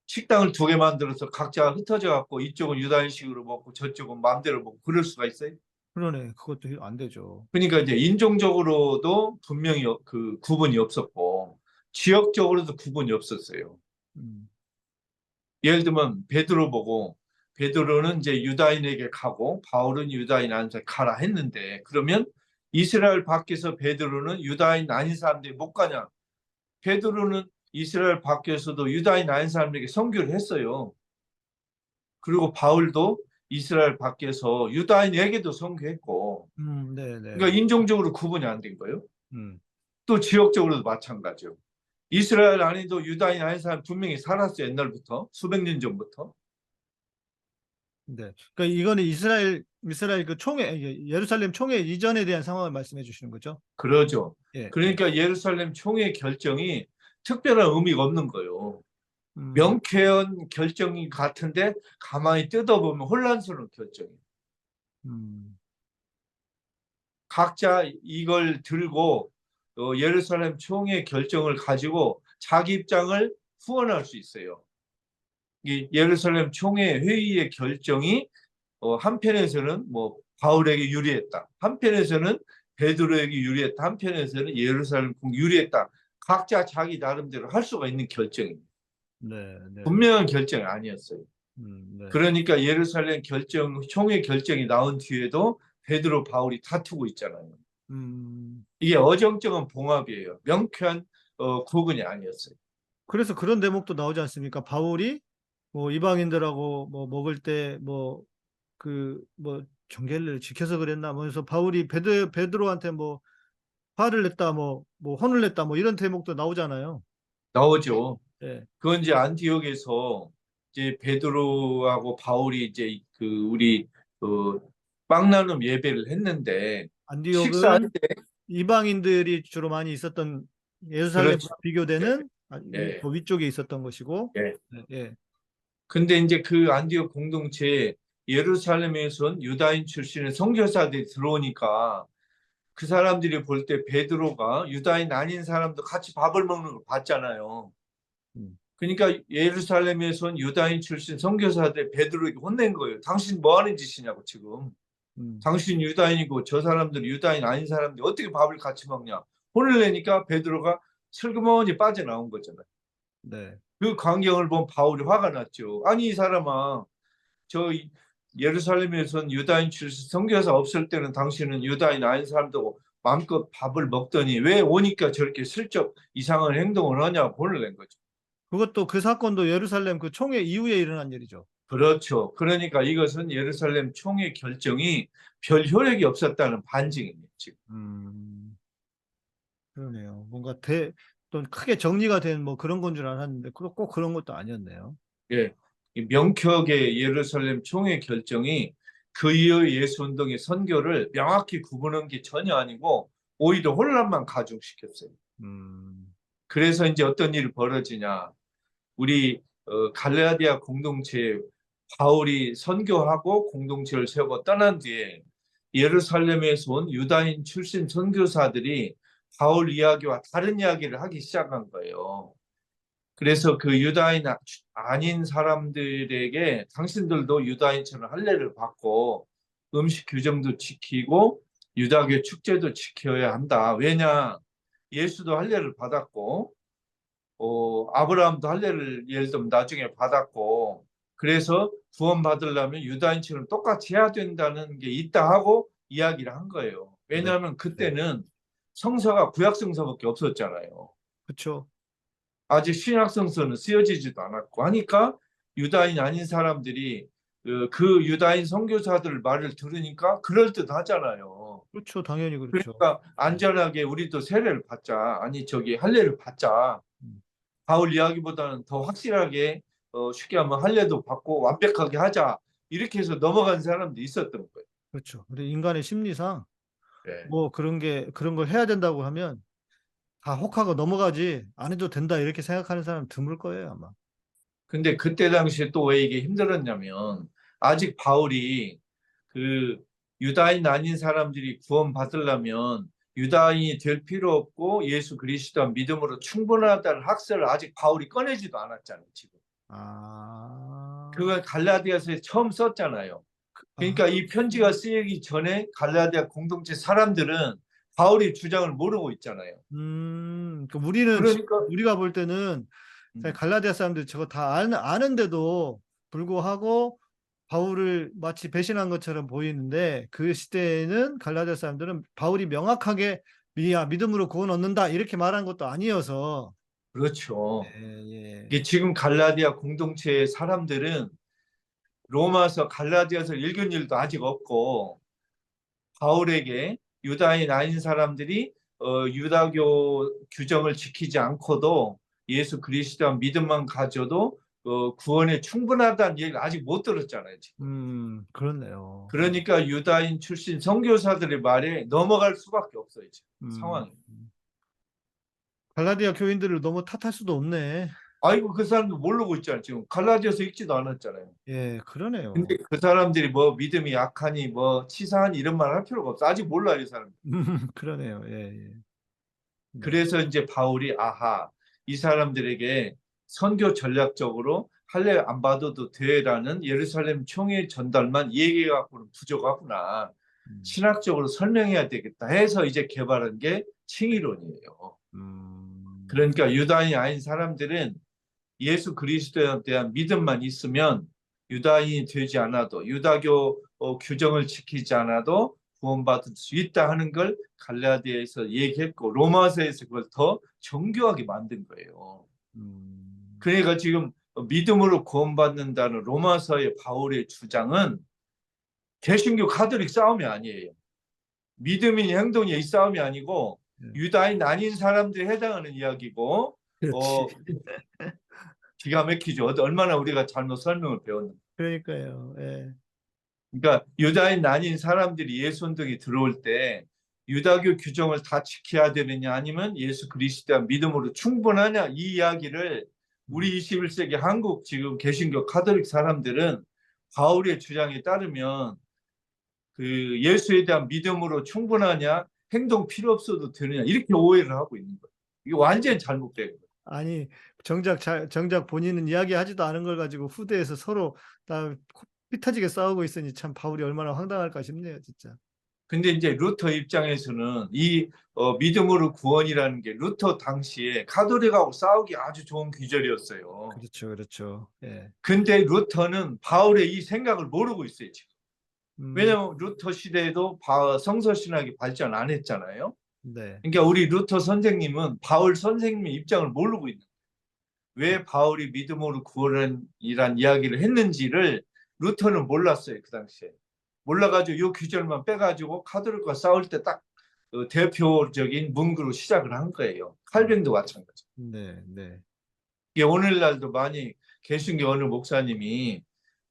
식당을 두 개 만들어서 각자 흩어져 갖고 이쪽은 유다인식으로 먹고 저쪽은 마음대로 먹고 그럴 수가 있어요? 그러네. 그것도 안 되죠. 그러니까 이제 인종적으로도 분명히 그 구분이 없었고 지역적으로도 구분이 없었어요. 예를 들면 베드로 보고 베드로는 이제 유다인에게 가고 바울은 유다인 아닌 사람에게 가라 했는데 그러면 이스라엘 밖에서 베드로는 유다인 아닌 사람들이 못 가냐? 베드로는 이스라엘 밖에서도 유다인 아닌 사람에게 선교를 했어요. 그리고 바울도 이스라엘 밖에서 유다인에게도 선교했고 네네. 그러니까 인종적으로 구분이 안 된 거예요. 음. 또 지역적으로도 마찬가지요. 이스라엘 안에도 유다인 아닌 사람 분명히 살았어요. 옛날부터 수백 년 전부터. 네. 그러니까 이거는 이스라엘 그 총회, 예루살렘 총회 이전에 대한 상황을 말씀해 주시는 거죠? 그러죠. 예. 그러니까 예루살렘 총회 결정이 특별한 의미가 없는 거예요. 음. 명쾌한 결정이 같은데 가만히 뜯어보면 혼란스러운 결정이에요. 각자 이걸 들고 예루살렘 총회 결정을 가지고 자기 입장을 후원할 수 있어요. 이 예루살렘 총회 회의의 결정이 한편에서는 뭐 바울에게 유리했다. 한편에서는 베드로에게 유리했다. 한편에서는 예루살렘 유리했다. 각자 자기 나름대로 할 수가 있는 결정입니다. 네, 네. 분명한 결정이 아니었어요. 네. 그러니까 예루살렘 총회 결정이 나온 뒤에도 베드로 바울이 다투고 있잖아요. 이게 어정쩡한 봉합이에요. 명쾌한 구분이 아니었어요. 그래서 그런 대목도 나오지 않습니까? 바울이 뭐 이방인들하고 뭐 먹을 때 뭐 경계를 지켜서 그랬나 뭐 해서 바울이 베드로한테 뭐 화를 냈다 뭐 혼을 냈다 뭐 이런 대목도 나오잖아요. 나오죠. 예. 그건 이제 안티옥에서 이제 베드로하고 바울이 이제 우리 빵 나눔 예배를 했는데 식사할 안디옥은 때 이방인들이 주로 많이 있었던 예루살렘과 그렇죠. 비교되는 예. 더 위쪽에 있었던 것이고. 예. 예. 근데 이제 그 안디옥 공동체에 예루살렘에서 온 유다인 출신의 선교사들이 들어오니까 그 사람들이 볼 때 베드로가 유다인 아닌 사람도 같이 밥을 먹는 걸 봤잖아요. 그러니까 예루살렘에서 온 유다인 출신 선교사들 베드로에게 혼낸 거예요. 당신 뭐 하는 짓이냐고 지금. 당신 유다인이고 저 사람들은 유다인 아닌 사람들이 어떻게 밥을 같이 먹냐. 혼을 내니까 베드로가 슬그머니 빠져나온 거잖아요. 네. 그 광경을 본 바울이 화가 났죠. 아니 이 사람아, 저 예루살렘에선 유다인 출신 선교사 없을 때는 당신은 유다인 아닌 사람도 마음껏 밥을 먹더니 왜 오니까 저렇게 슬쩍 이상한 행동을 하냐고 혼을 낸 거죠. 그것도 그 사건도 예루살렘 그 총회 이후에 일어난 일이죠. 그렇죠. 그러니까 이것은 예루살렘 총회 결정이 별 효력이 없었다는 반증입니다. 지금. 그러네요. 뭔가 또 크게 정리가 된 뭐 그런 건 줄 알았는데 꼭 그런 것도 아니었네요. 예, 이 명쾌하게 예루살렘 총회 결정이 그 이후의 예수 운동의 선교를 명확히 구분한 게 전혀 아니고 오히려 혼란만 가중시켰어요. 그래서 이제 어떤 일이 벌어지냐. 우리 갈라디아 공동체에 바울이 선교하고 공동체를 세우고 떠난 뒤에 예루살렘에서 온 유다인 출신 선교사들이 바울 이야기와 다른 이야기를 하기 시작한 거예요. 그래서 그 유다인 아닌 사람들에게 당신들도 유다인처럼 할례를 받고 음식 규정도 지키고 유다교 축제도 지켜야 한다. 왜냐? 예수도 할례를 받았고 아브라함도 할례를 예를 들면 나중에 받았고 그래서 구원 받으려면 유다인처럼 똑같이 해야 된다는 게 있다 하고 이야기를 한 거예요. 왜냐하면 그때는 성서가 구약 성서밖에 없었잖아요. 그렇죠. 아직 신약 성서는 쓰여지지도 않았고 하니까 유다인 아닌 사람들이 그 유다인 선교사들 말을 들으니까 그럴듯하잖아요. 그렇죠. 당연히 그렇죠. 그러니까 안전하게 우리도 세례를 받자. 아니 저기 할례를 받자. 바울 이야기보다는 더 확실하게 쉽게 하면 할례도 받고 완벽하게 하자. 이렇게 해서 넘어간 사람도 있었던 거예요. 그렇죠. 우리 인간의 심리상 네. 뭐 그런 걸 해야 된다고 하면 다 혹하고 넘어가지 안 해도 된다 이렇게 생각하는 사람 드물 거예요 아마. 근데 그때 당시에 또 왜 이게 힘들었냐면 아직 바울이 그 유다인 아닌 사람들이 구원 받으려면 유다인이 될 필요 없고 예수 그리스도 믿음으로 충분하다는 학설을 아직 바울이 꺼내지도 않았잖아요 지금. 그걸 갈라디아서에 처음 썼잖아요. 그러니까 이 편지가 쓰이기 전에 갈라디아 공동체 사람들은 바울의 주장을 모르고 있잖아요. 그러니까 우리가 볼 때는 갈라디아 사람들 저거 다 아는데도 불구하고 바울을 마치 배신한 것처럼 보이는데 그 시대에는 갈라디아 사람들은 바울이 명확하게 믿음으로 구원 얻는다 이렇게 말한 것도 아니어서. 그렇죠. 예. 이게 지금 갈라디아 공동체의 사람들은 로마서 갈라디아서 읽은 일도 아직 없고 바울에게 유다인 아닌 사람들이 유다교 규정을 지키지 않고도 예수 그리스도 믿음만 가져도 구원에 충분하다는 얘기를 아직 못 들었잖아요. 지금. 그렇네요. 그러니까 유다인 출신 선교사들의 말에 넘어갈 수밖에 없어요. 지금 상황이. 갈라디아 교인들을 너무 탓할 수도 없네. 아이고 그 사람도 모르고 있잖아요. 지금 갈라디아서 읽지도 않았잖아요. 예, 그러네요. 근데 그 사람들이 뭐 믿음이 약하니 뭐 치사하니 이런 말 할 필요가 없어. 아직 몰라요, 이 사람. 그러네요. 예. 그래서 이제 바울이 이 사람들에게 선교 전략적으로 할례 안 받아도 돼라는 예루살렘 총회 전달만 얘기해 갖고는 부족하구나. 신학적으로 설명해야 되겠다 해서 이제 개발한 게 칭의론이에요. 그러니까 유다인이 아닌 사람들은 예수 그리스도에 대한 믿음만 있으면 유다인이 되지 않아도 유다교 규정을 지키지 않아도 구원받을 수 있다 하는 걸 갈라디아에서 얘기했고 로마서에서 그걸 더 정교하게 만든 거예요. 그러니까 지금 믿음으로 구원받는다는 로마서의 바울의 주장은 개신교 가톨릭 싸움이 아니에요. 믿음인 행동이 이 싸움이 아니고 유다인 아닌 사람들에 해당하는 이야기고 기가 막히죠. 얼마나 우리가 잘못 설명을 배웠는지. 그러니까요. 예. 그러니까 유다인 아닌 사람들이 예수 운동에 들어올 때 유다교 규정을 다 지켜야 되느냐 아니면 예수 그리스도의 믿음으로 충분하냐 이 이야기를 우리 21세기 한국 지금 개신교 가톨릭 사람들은 바울의 주장에 따르면 그 예수에 대한 믿음으로 충분하냐 행동 필요 없어도 되느냐 이렇게 오해를 하고 있는 거예요. 이게 완전히 잘못된 거예요. 아니 정작 본인은 이야기하지도 않은 걸 가지고 후대에서 서로 다 피 터지게 싸우고 있으니 참 바울이 얼마나 황당할까 싶네요, 진짜. 근데 이제 루터 입장에서는 이 믿음으로 구원이라는 게 루터 당시에 가톨릭하고 싸우기 아주 좋은 귀절이었어요. 그렇죠, 그렇죠. 예. 근데 루터는 바울의 이 생각을 모르고 있어요, 지금. 왜냐하면 루터 시대에도 성서 신학이 발전 안 했잖아요. 네. 그러니까 우리 루터 선생님은 바울 선생님의 입장을 모르고 있는 거예요. 왜 바울이 믿음으로 구원이란 이야기를 했는지를 루터는 몰랐어요, 그 당시에. 몰라가지고 이 규절만 빼가지고 가톨릭과 싸울 때 딱 대표적인 문구로 시작을 한 거예요. 칼빈도 마찬가지. 네, 네. 이게 오늘날도 많이 개신교 어느 목사님이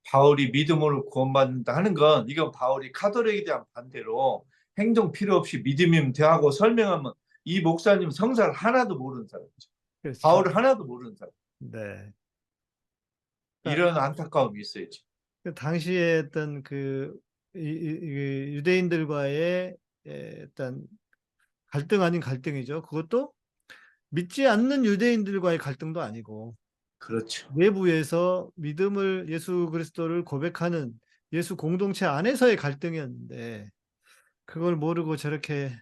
바울이 믿음으로 구원받는다 하는 건 이건 바울이 가톨릭에 대한 반대로 행동 필요 없이 믿음이면 돼 하고 설명하면 이 목사님 성사를 하나도 모르는 사람이죠. 그렇죠. 바울을 하나도 모르는 사람. 네. 이런 안타까움이 있어요. 지금. 그 당시에 어떤 유대인들과의 일단 갈등 아닌 갈등이죠. 그것도 믿지 않는 유대인들과의 갈등도 아니고 그렇죠. 내부에서 믿음을 예수 그리스도를 고백하는 예수 공동체 안에서의 갈등이었는데 그걸 모르고 저렇게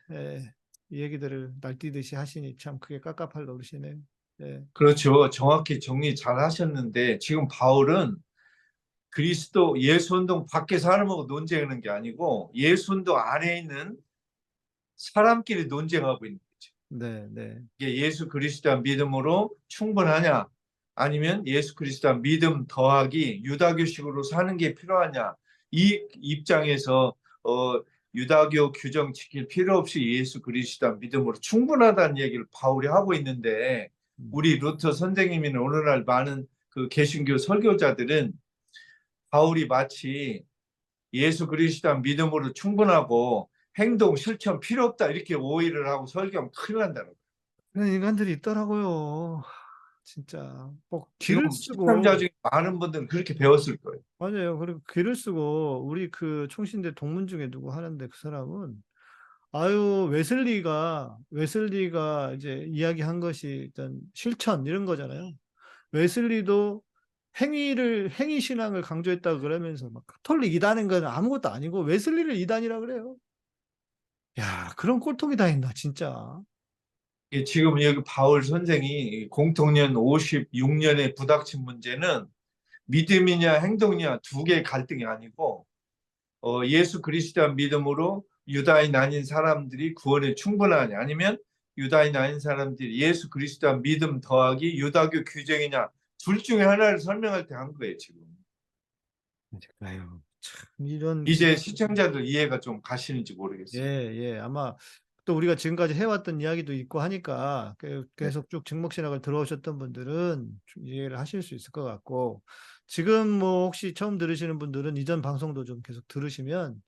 이 얘기들을 날뛰듯이 하시니 참 그게 깝깝할 노릇이네요. 예. 그렇죠. 정확히 정리 잘 하셨는데 지금 바울은 그리스도 예수운동 밖에서 사람하고 논쟁하는 게 아니고 예수운동 안에 있는 사람끼리 논쟁하고 있는 거죠. 네, 네. 이게 예수 그리스도의 믿음으로 충분하냐 아니면 예수 그리스도의 믿음 더하기 유다교식으로 사는 게 필요하냐 이 입장에서 유다교 규정 지킬 필요 없이 예수 그리스도의 믿음으로 충분하다는 얘기를 바울이 하고 있는데 우리 루터 선생님이나 오늘날 많은 그 개신교 설교자들은 바울이 마치 예수 그리스도의 믿음으로 충분하고 행동 실천 필요 없다 이렇게 오해를 하고 설교하면 큰일 난다는 거예요. 그런 인간들이 있더라고요. 진짜 뭐 지금 귀를 쓰고 시청자 중에 많은 분들은 그렇게 배웠을 거예요. 맞아요. 그리고 귀를 쓰고 우리 그 총신대 동문 중에 누구 하는데 그 사람은 아유 웨슬리가 이제 이야기한 것이 일단 실천 이런 거잖아요. 웨슬리도 행위 신앙을 강조했다 그러면서 막 가톨릭 이단인 건 아무것도 아니고 웨슬리를 이단이라 그래요. 야, 그런 꼴통이 다 있나 진짜. 지금 여기 바울 선생이 공통년 56년에 부닥친 문제는 믿음이냐 행동이냐 두 개의 갈등이 아니고 예수 그리스도의 믿음으로 유다인 아닌 사람들이 구원에 충분하냐 아니면 유다인 아닌 사람들이 예수 그리스도의 믿음 더하기 유다교 규정이냐 둘 중에 하나를 설명할 때 한 거예요 지금. 아유, 참 이런 이제 시청자들 이해가 좀 가시는지 모르겠어요. 예. 아마 또 우리가 지금까지 해왔던 이야기도 있고 하니까 계속 쭉 증목신학을 들어오셨던 분들은 좀 이해를 하실 수 있을 것 같고 지금 뭐 혹시 처음 들으시는 분들은 이전 방송도 좀 계속 들으시면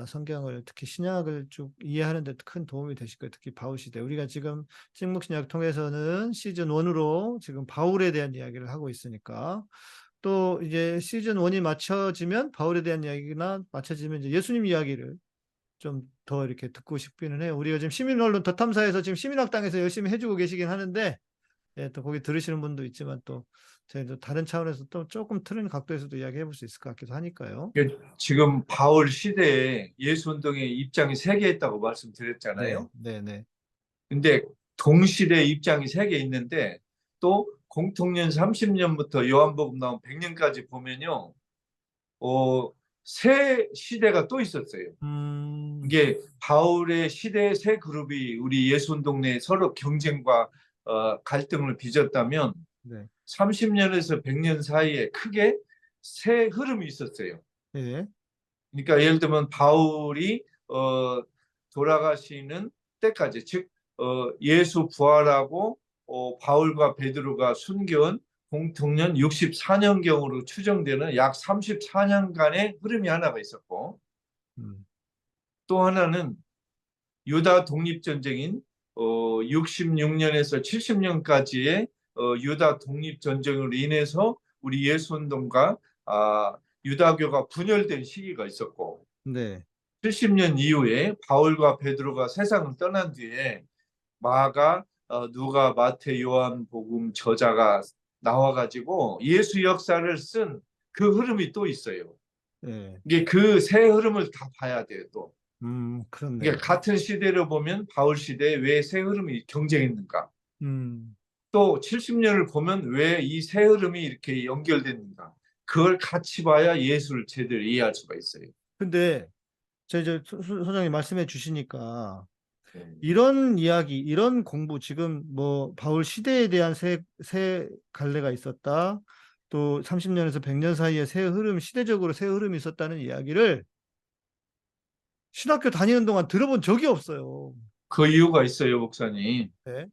성경을 특히 신약을 쭉 이해하는 데 큰 도움이 되실 거예요. 특히 바울 시대. 우리가 지금 찍목신약 통해서는 시즌 1으로 지금 바울에 대한 이야기를 하고 있으니까 또 이제 시즌 1이 맞춰지면 바울에 대한 이야기나 맞춰지면 이제 예수님 이야기를 좀 더 이렇게 듣고 싶기는 해요. 우리가 지금 시민언론 더 탐사에서 지금 시민학당에서 열심히 해주고 계시긴 하는데 예, 또 거기 들으시는 분도 있지만 또 저희도 다른 차원에서 또 조금 틀린 각도에서도 이야기해 볼 수 있을 것 같기도 하니까요. 지금 바울 시대에 예수 운동의 입장이 세 개 있다고 네, 말씀드렸잖아요. 네, 네. 근데 동시대 입장이 세 개 있는데 또 공통년 30년부터 요한복음 나온 100년까지 보면요. 세 시대가 또 있었어요. 이게 바울의 시대의 세 그룹이 우리 예수 운동 내에 서로 경쟁과 갈등을 빚었다면 네, 30년에서 100년 사이에 크게 세 흐름이 있었어요. 예, 그러니까 예를 들면 바울이 돌아가시는 때까지, 즉 예수 부활하고 바울과 베드로가 순교한 공통년 64년경으로 추정되는 약 34년간의 흐름이 하나가 있었고, 음, 또 하나는 유다 독립전쟁인 66년에서 70년까지의 유다 독립전쟁으로 인해서 우리 예수운동과 유다교가 분열된 시기가 있었고, 네, 70년 이후에 바울과 베드로가 세상을 떠난 뒤에 마가, 누가, 마태, 요한 복음 저자가 나와가지고 예수 역사를 쓴 그 흐름이 또 있어요. 예, 이게 그 세 흐름을 다 봐야 돼요, 또. 그렇네요. 그러니까 같은 시대로 보면 바울 시대에 왜 세 흐름이 경쟁했는가? 음, 또 70년을 보면 왜 이 세 흐름이 이렇게 연결됐는가? 그걸 같이 봐야 예수를 제대로 이해할 수가 있어요. 근데 저 소장님 말씀해 주시니까 네. 이런 이야기, 이런 공부, 지금 뭐 바울 시대에 대한 새 갈래가 있었다. 또 30년에서 100년 사이에 새 흐름, 시대적으로 새 흐름이 있었다는 이야기를 신학교 다니는 동안 들어본 적이 없어요. 그 이유가 있어요, 목사님. 네,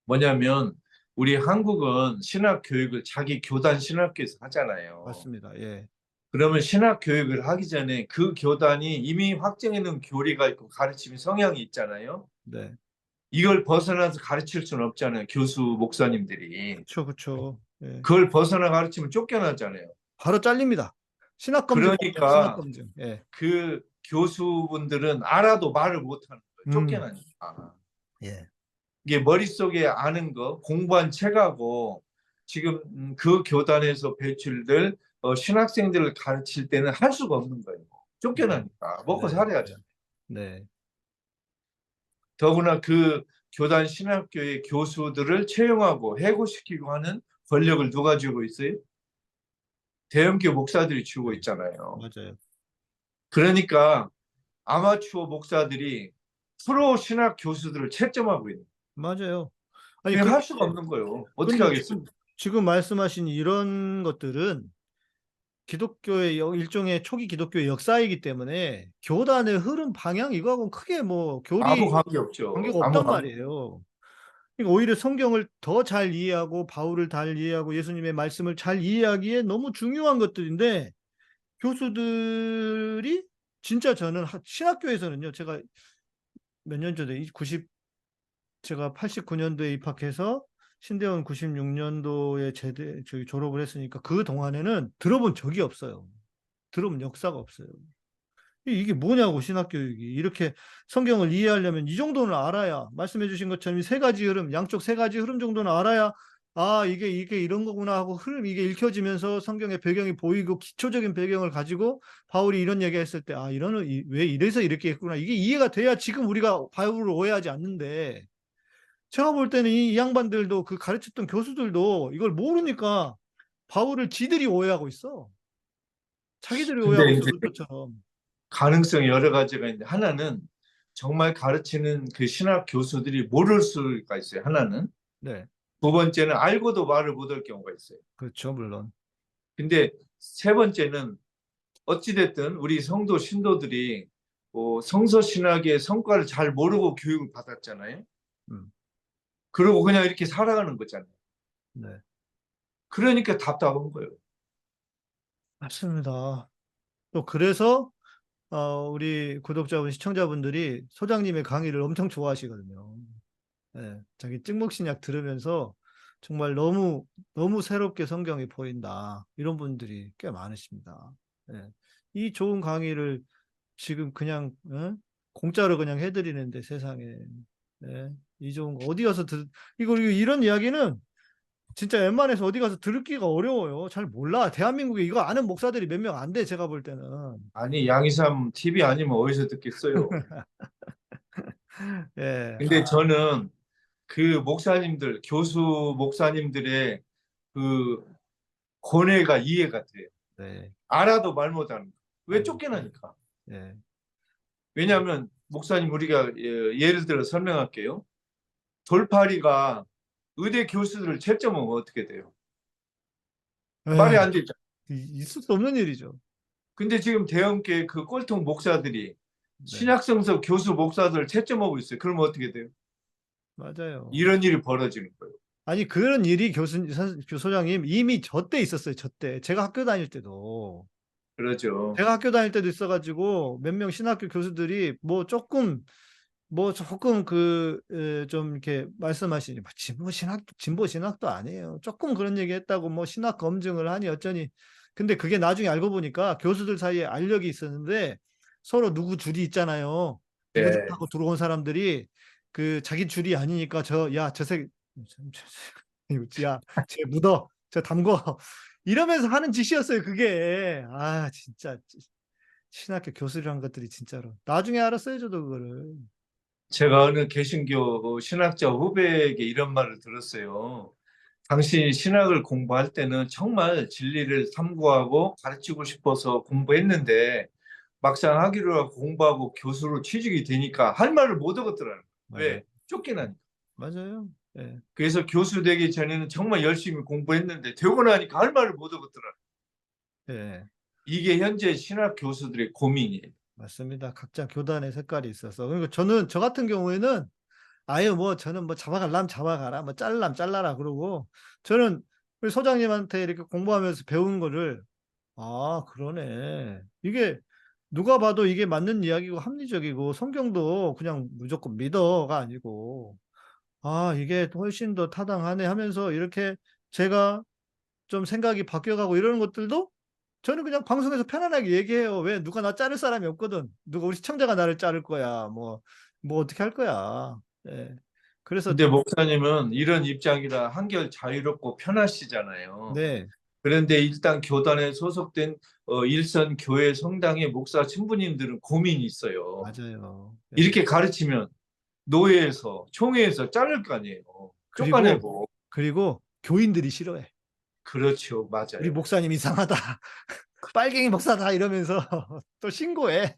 뭐냐면 우리 한국은 신학 교육을 자기 교단 신학교에서 하잖아요. 맞습니다. 예, 그러면 신학 교육을 하기 전에 그 교단이 이미 확정해 놓은 교리가 있고 가르침 성향이 있잖아요. 네, 이걸 벗어나서 가르칠 수는 없잖아요, 교수 목사님들이. 그렇죠, 그렇죠. 예, 그걸 벗어나 가르치면 쫓겨나잖아요. 바로 잘립니다. 신학 검증 없죠, 신학 그러니까 검증. 예, 그 교수분들은 알아도 말을 못하는 거예요. 음, 쫓겨나니까. 예, 이게 머릿속에 아는 거, 공부한 책하고 지금 그 교단에서 배출될 신학생들을 가르칠 때는 할 수가 없는 거예요. 쫓겨나니까. 먹고 네, 살아야죠. 네, 더구나 그 교단 신학교의 교수들을 채용하고 해고시키고 하는 권력을 누가 쥐고 있어요? 대형교 목사들이 쥐고 있잖아요. 맞아요. 그러니까 아마추어 목사들이 프로 신학 교수들을 채점하고 있는 맞아요. 아니, 거예요. 할 수가 없는 거예요. 어떻게 그런데 하겠어요? 지금 말씀하신 이런 것들은 기독교의 일종의 초기 기독교의 역사이기 때문에 교단의 흐름 방향 이거하고는 크게 뭐 아무 교리 관계 없죠. 관계가 아무 없단 관계. 말이에요. 그러니까 오히려 성경을 더 잘 이해하고 바울을 잘 이해하고 예수님의 말씀을 잘 이해하기에 너무 중요한 것들인데 교수들이 진짜 저는 신학교에서는요. 제가 몇 년 전에 제가 89년도에 입학해서 신대원 96년도에 저기 졸업을 했으니까 그 동안에는 들어본 적이 없어요. 들어본 역사가 없어요. 이게 뭐냐고 신학교육이. 이렇게 성경을 이해하려면 이 정도는 알아야, 말씀해 주신 것처럼 이 세 가지 흐름, 양쪽 세 가지 흐름 정도는 알아야 아 이게 이런 거구나 하고 흐름 이게 읽혀지면서 성경의 배경이 보이고 기초적인 배경을 가지고 바울이 이런 얘기했을 때 아 이런 왜 이래서 이렇게 했구나 이게 이해가 돼야 지금 우리가 바울을 오해하지 않는데 제가 볼 때는 이 양반들도 그 가르쳤던 교수들도 이걸 모르니까 바울을 지들이 오해하고 있어. 자기들이 오해하고 근데 있어, 이제 루터처럼. 가능성이 여러 가지가 있는데 하나는 정말 가르치는 그 신학 교수들이 모를 수가 있어요. 하나는. 네, 두 번째는 알고도 말을 못할 경우가 있어요. 그렇죠, 물론. 근데 세 번째는 어찌됐든 우리 성도 신도들이 성서 신학의 성과를 잘 모르고 교육을 받았잖아요. 음, 그러고 그냥 이렇게 살아가는 거잖아요. 네, 그러니까 답답한 거예요. 맞습니다. 또 그래서 우리 구독자분, 시청자분들이 소장님의 강의를 엄청 좋아하시거든요. 네, 자기 찍먹신약 들으면서 정말 너무 너무 새롭게 성경이 보인다. 이런 분들이 꽤 많으십니다. 네, 이 좋은 강의를 지금 그냥 공짜로 그냥 해드리는데 세상에 이 좋은 거 어디 가서 이거 이런 이야기는 진짜 웬만해서 어디 가서 들기가 어려워요. 잘 몰라. 대한민국에 이거 아는 목사들이 몇 명 안 돼, 제가 볼 때는. 아니, 양이삼 TV 아니면 어디서 듣겠어요. 예. 근데 저는 그 목사님들, 교수 목사님들의 그 고뇌가 이해가 돼요. 네. 알아도 말 못하는 거. 왜 아, 쫓겨나니까? 예. 왜냐하면 목사님 우리가 예를 들어 설명할게요. 돌팔이가 의대 교수들을 채점하면 어떻게 돼요? 말이 안 되죠. 있을 수 없는 일이죠. 근데 지금 대형교회 그 꼴통 목사들이 네. 신약성서 교수 목사들을 채점하고 있어요. 그러면 어떻게 돼요? 맞아요. 이런 일이 벌어지는 거예요. 아니, 그런 일이 교소장님 이미 저 때 있었어요. 저 때. 제가 학교 다닐 때도. 그러죠. 제가 학교 다닐 때도 있어가지고 몇 명 신학교 교수들이 뭐 조금 좀 이렇게 말씀하시니 뭐 진보 신학도 아니에요. 조금 그런 얘기 했다고 뭐 신학 검증을 하니 어쩌니. 근데 그게 나중에 알고 보니까 교수들 사이에 알력이 있었는데 서로 누구 줄이 있잖아요. 누구 줄 네. 타고 들어온 사람들이 그 자기 줄이 아니니까 쟤 묻어. 저 담궈. 이러면서 하는 짓이었어요, 그게. 아, 진짜 신학교 교수라는 것들이 진짜로. 나중에 알았어요, 저도 그거를. 제가 어느 개신교 신학자 후배에게 이런 말을 들었어요. 당신이 신학을 공부할 때는 정말 진리를 탐구하고 가르치고 싶어서 공부했는데 막상 하기로 하고 공부하고 교수로 취직이 되니까 할 말을 못 하겠더라고요. 왜? 맞아요. 쫓겨나니까. 맞아요. 예. 그래서 교수 되기 전에는 정말 열심히 공부했는데 되고 나니까 할 말을 못 하겠더라고요. 예. 이게 현재 신학 교수들의 고민이에요. 맞습니다. 각자 교단의 색깔이 있어서. 그리고 저 같은 경우에는 아유, 저는 잡아가려면 잡아가라, 잘라면 잘라라 그러고, 저는 우리 소장님한테 이렇게 공부하면서 배운 거를, 아, 그러네. 이게 누가 봐도 이게 맞는 이야기고 합리적이고, 성경도 그냥 무조건 믿어가 아니고, 아, 이게 훨씬 더 타당하네 하면서 이렇게 제가 좀 생각이 바뀌어가고 이러는 것들도 저는 그냥 방송에서 편안하게 얘기해요. 왜? 누가 나 자를 사람이 없거든. 우리 시청자가 나를 자를 거야. 어떻게 할 거야. 예. 그래서, 근데 목사님은 이런 입장이라 한결 자유롭고 편하시잖아요. 네, 그런데 일단 교단에 소속된 일선 교회 성당의 목사 신부님들은 고민이 있어요. 맞아요. 예. 이렇게 가르치면 노예에서 총회에서 자를 거 아니에요. 쫓아내고. 그리고 교인들이 싫어해. 그렇죠. 우리 맞아요. 목사님 이상하다. 빨갱이 목사다 이러면서 또 신고해.